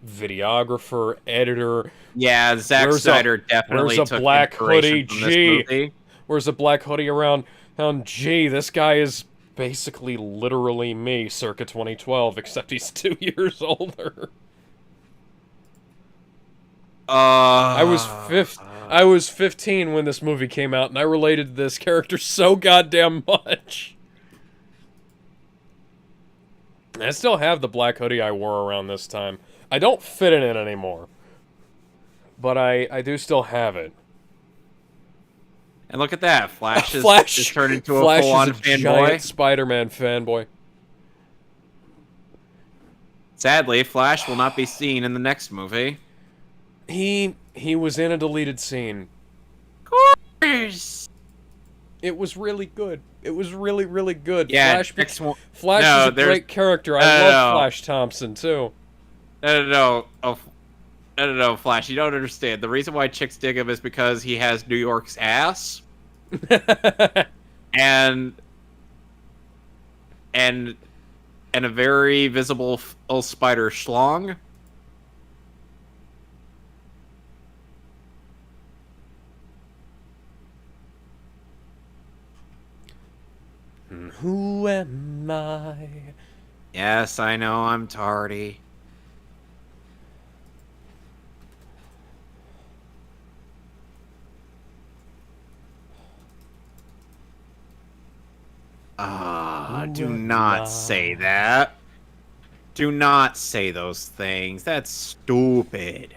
videographer, editor. Yeah, Zack Snyder definitely took inspiration from this movie. Where's a black hoodie around G? This guy is basically literally me circa 2012, except he's 2 years older. I was 15 when this movie came out, and I related to this character so goddamn much. I still have the black hoodie I wore around this time. I don't fit in it anymore, but I do still have it. And look at that, Flash is turned into a full-on fanboy. Giant Spider-Man fanboy. Sadly, Flash will not be seen in the next movie. He was in a deleted scene. Of course. It was really good. It was really, really good. Yeah, Flash is a great character. I love Flash Thompson, too. No, Flash, you don't understand. The reason why chicks dig him is because he has New York's ass. and a very visible spider schlong. Who am I? Yes, I know I'm tardy. Do not say that. Do not say those things. That's stupid.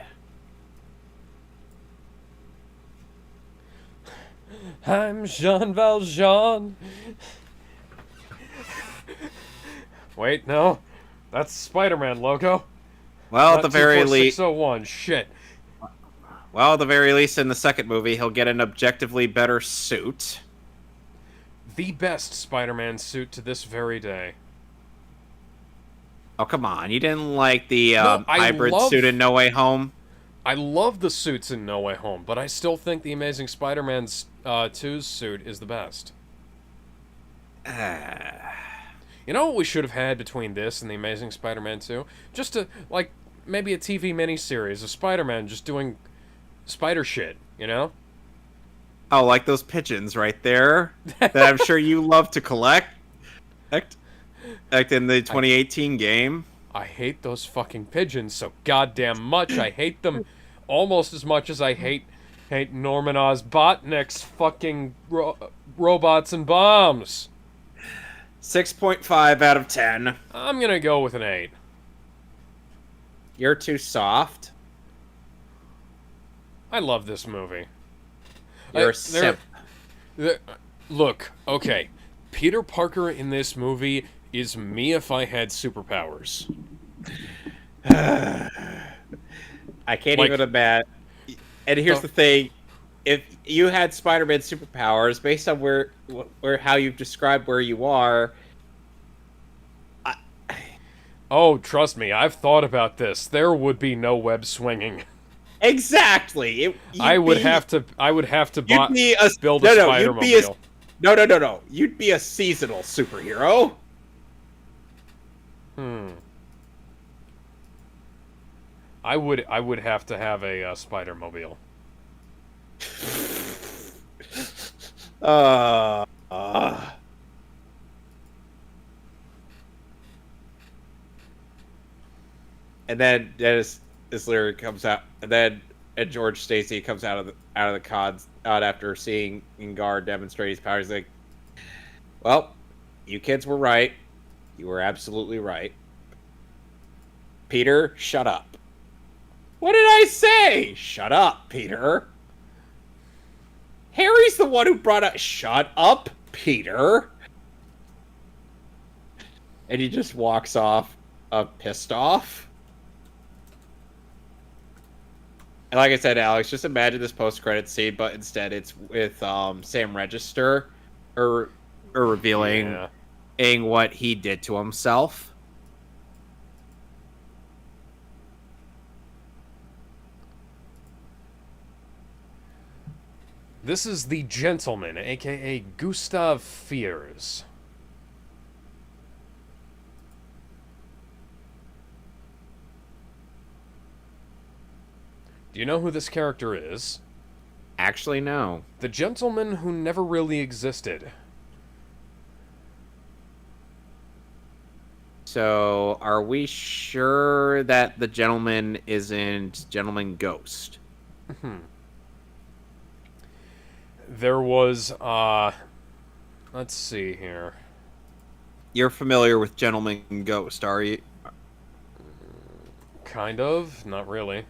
I'm Jean Valjean. Wait, no. That's Spider-Man logo. Well, at Not the very least, 24601. Shit. in the second movie, he'll get an objectively better suit. The best Spider-Man suit to this very day. Oh, come on. You didn't like the No, hybrid suit in No Way Home? I love the suits in No Way Home, but I still think the Amazing Spider-Man's 2's suit is the best. You know what we should have had between this and the Amazing Spider-Man 2? Just like, maybe a TV miniseries of Spider-Man just doing spider shit, you know? Oh, like those pigeons right there that I'm sure you love to collect. Like in the 2018 game. I hate those fucking pigeons so goddamn much. I hate them almost as much as I hate Norman Osbotnick's fucking robots and bombs. 6.5 out of 10. I'm gonna go with an 8. You're too soft. I love this movie. You're a simp. Look, okay. Peter Parker in this movie is me if I had superpowers. I can't even imagine. And here's the thing: if you had Spider-Man superpowers, based on where how you've described where you are, oh, trust me, I've thought about this. There would be no web swinging. Exactly. I would have to build a Spider-Mobile. No. You'd be a seasonal superhero. I would have to have a Spider-Mobile. And then this lyric comes out, and George Stacy comes out of the cons out after seeing Ingar demonstrate his powers. He's like, "Well, you kids were right. You were absolutely right. Peter, shut up." What did I say? Shut up, Peter. Harry's the one who brought up. Shut up, Peter. And he just walks off, pissed off. And like I said, Alex, just imagine this post-credit scene, but instead it's with Sam Register, or revealing what he did to himself. This is the Gentleman, aka Gustav Fiers. Do you know who this character is? Actually, no. The gentleman who never really existed. So, are we sure that the gentleman isn't Gentleman Ghost? There was, let's see here. You're familiar with Gentleman Ghost, are you? Kind of, not really.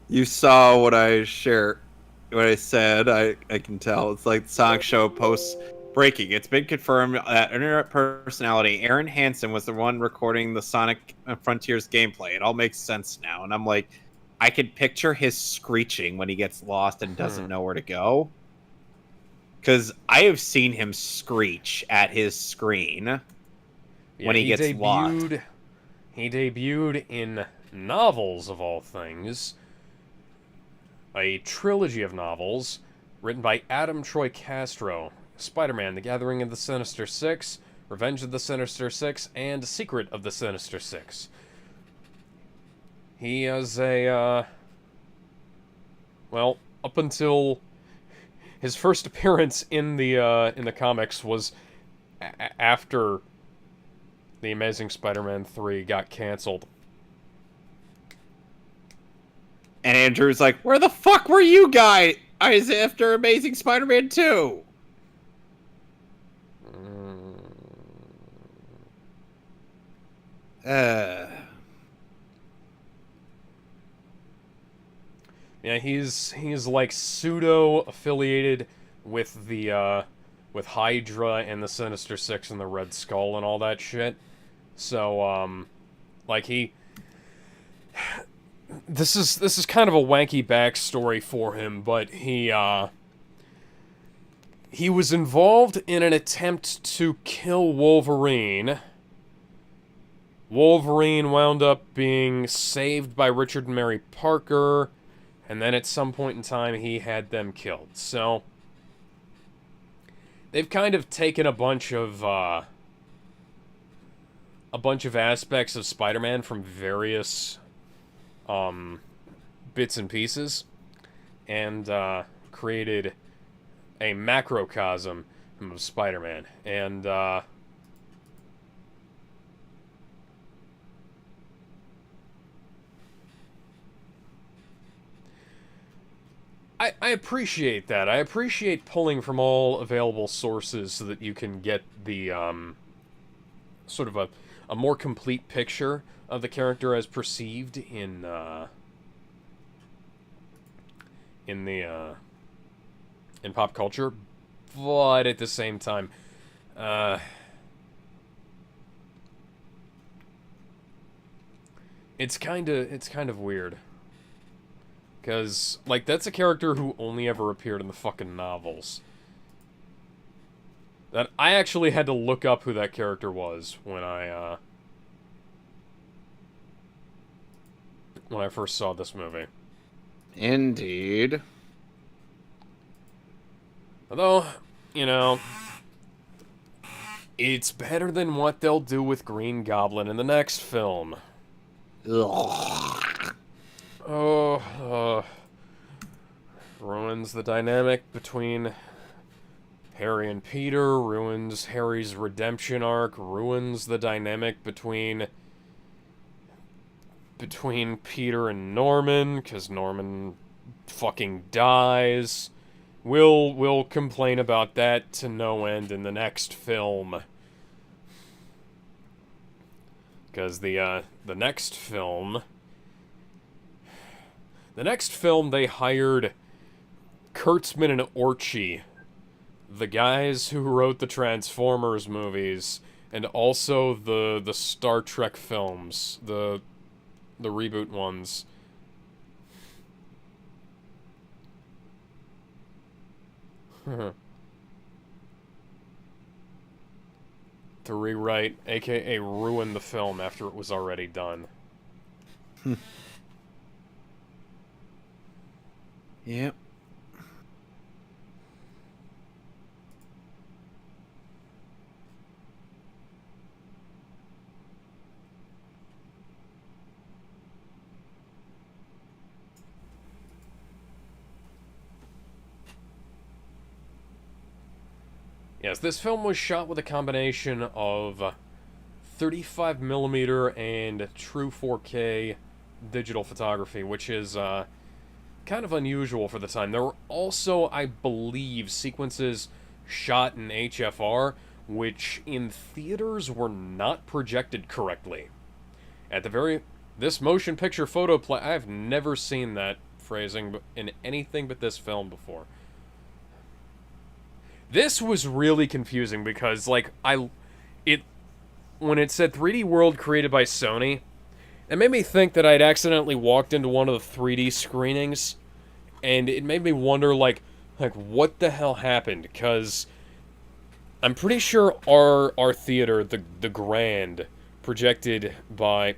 You saw what I shared, what I said. I can tell. It's like Sonic Show posts breaking. It's been confirmed that internet personality Aaron Hansen was the one recording the Sonic Frontiers gameplay. It all makes sense now. And I'm like, I can picture his screeching when he gets lost and doesn't know where to go. Because I have seen him screech at his screen when he gets lost. He debuted in novels, of all things. A trilogy of novels written by Adam Troy Castro. Spider-Man, The Gathering of the Sinister Six, Revenge of the Sinister Six, and Secret of the Sinister Six. He is a, well, up until his first appearance in the comics was after The Amazing Spider-Man 3 got canceled. And Andrew's like, where the fuck were you guys after Amazing Spider-Man 2? Uh, Yeah, he's like pseudo affiliated with the with Hydra and the Sinister Six and the Red Skull and all that shit. So like this is kind of a wanky backstory for him, but he was involved in an attempt to kill Wolverine. Wolverine wound up being saved by Richard and Mary Parker, and then at some point in time he had them killed. So they've kind of taken a bunch of aspects of Spider-Man from various bits and pieces and created a macrocosm of Spider-Man. And I appreciate that. I appreciate pulling from all available sources so that you can get the sort of a more complete picture of the character as perceived in pop culture, but at the same time, it's kind of weird. Because, like, that's a character who only ever appeared in the fucking novels. That I actually had to look up who that character was when I first saw this movie. Indeed. Although, you know, it's better than what they'll do with Green Goblin in the next film. Ugh. Ruins the dynamic between Harry and Peter, ruins Harry's redemption arc, ruins the dynamic between Peter and Norman, because Norman fucking dies. We'll complain about that to no end in the next film. Because the next film they hired Kurtzman and Orchie, the guys who wrote the Transformers movies and also the Star Trek films, the reboot ones. To rewrite, aka ruin the film after it was already done. Yep. Yes, this film was shot with a combination of 35mm and true 4K digital photography, which is kind of unusual for the time. There were also, I believe, sequences shot in HFR, which in theaters were not projected correctly. This motion picture photo play, I've never seen that phrasing in anything but this film before. This was really confusing because, like, when it said 3D world created by Sony, it made me think that I'd accidentally walked into one of the 3D screenings, and it made me wonder, like what the hell happened? Because I'm pretty sure our theater, the Grand, projected the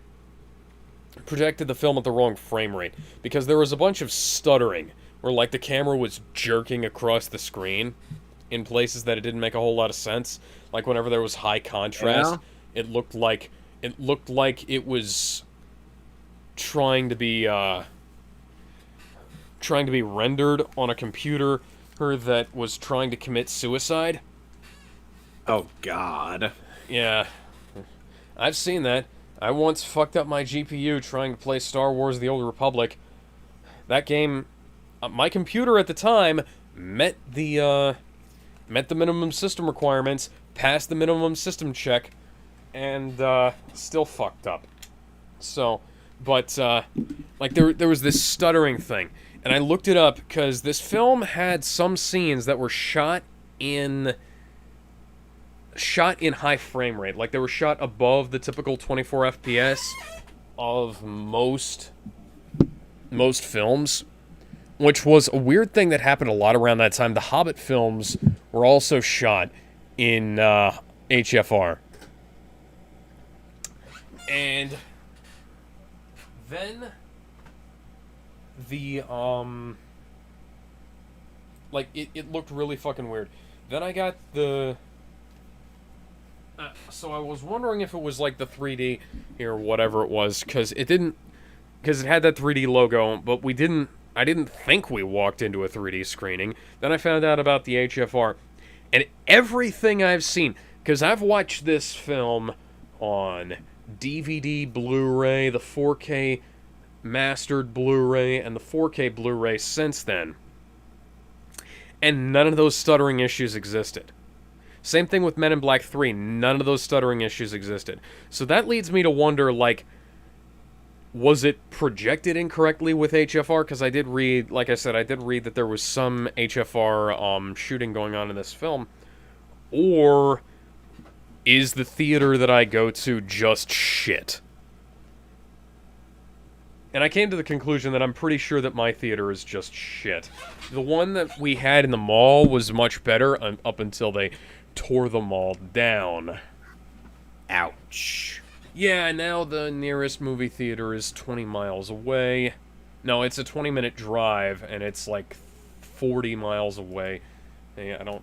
film at the wrong frame rate, because there was a bunch of stuttering where, like, the camera was jerking across the screen in places that it didn't make a whole lot of sense. Like whenever there was high contrast, it looked like it was trying to be rendered on a computer that was trying to commit suicide. Oh God. Yeah. I've seen that. I once fucked up my GPU trying to play Star Wars: The Old Republic. That game, my computer at the time met the minimum system requirements, passed the minimum system check, and still fucked up. So, but like there was this stuttering thing, and I looked it up because this film had some scenes that were shot in high frame rate, like they were shot above the typical 24 FPS of most films, which was a weird thing that happened a lot around that time. The Hobbit films were also shot in HFR. And then the like it looked really fucking weird. Then I got the so I was wondering if it was like the 3D or whatever it was, because it had that 3D logo, but I didn't think we walked into a 3D screening. Then I found out about the HFR, and everything I've seen, because I've watched this film on DVD, Blu-ray, the 4K mastered Blu-ray, and the 4K Blu-ray since then, and none of those stuttering issues existed. Same thing with Men in Black 3, none of those stuttering issues existed. So that leads me to wonder, like, was it projected incorrectly with HFR? Because I did read, like I said, I did read that there was some HFR shooting going on in this film. Or is the theater that I go to just shit? And I came to the conclusion that I'm pretty sure that my theater is just shit. The one that we had in the mall was much better up until they tore the mall down. Ouch. Yeah, now the nearest movie theater is 20 miles away. No, it's a 20-minute drive, and it's like 40 miles away. Hey, I don't...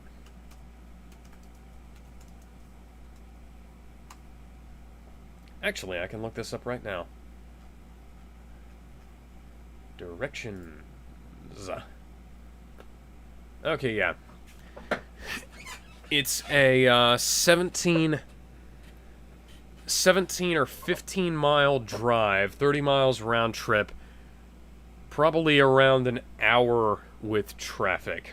Actually, I can look this up right now. Directions. Okay, yeah. It's a 17 or 15 mile drive, 30 miles round trip, probably around an hour with traffic.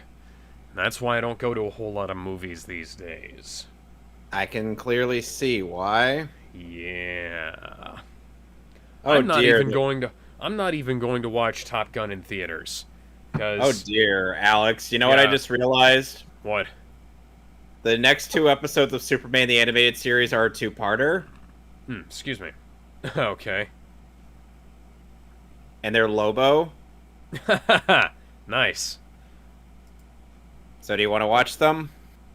That's why I don't go to a whole lot of movies these days. I can clearly see why. Yeah. Oh, I'm not dear. I'm not even going to watch Top Gun in theaters. Oh dear, Alex. You know what I just realized? What? The next 2 episodes of Superman the Animated Series are a 2-parter. Excuse me. Okay. And they're Lobo. Nice. So do you want to watch them?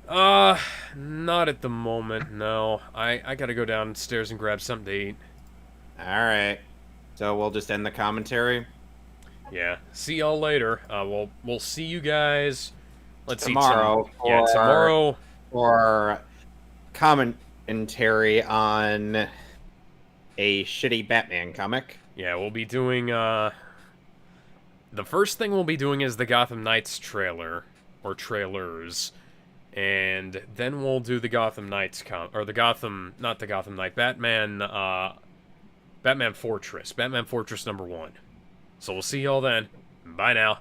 Not at the moment, no. I gotta go downstairs and grab something to eat. Alright. So we'll just end the commentary? Yeah. See y'all later. We'll see you guys... Let's tomorrow. Yeah, tomorrow. For commentary on a shitty Batman comic. Yeah, we'll be doing, the first thing we'll be doing is the Gotham Knights trailer. Or trailers. And then we'll do the Gotham Knights not the Gotham Knight, Batman Fortress. Batman Fortress #1. So we'll see y'all then. Bye now.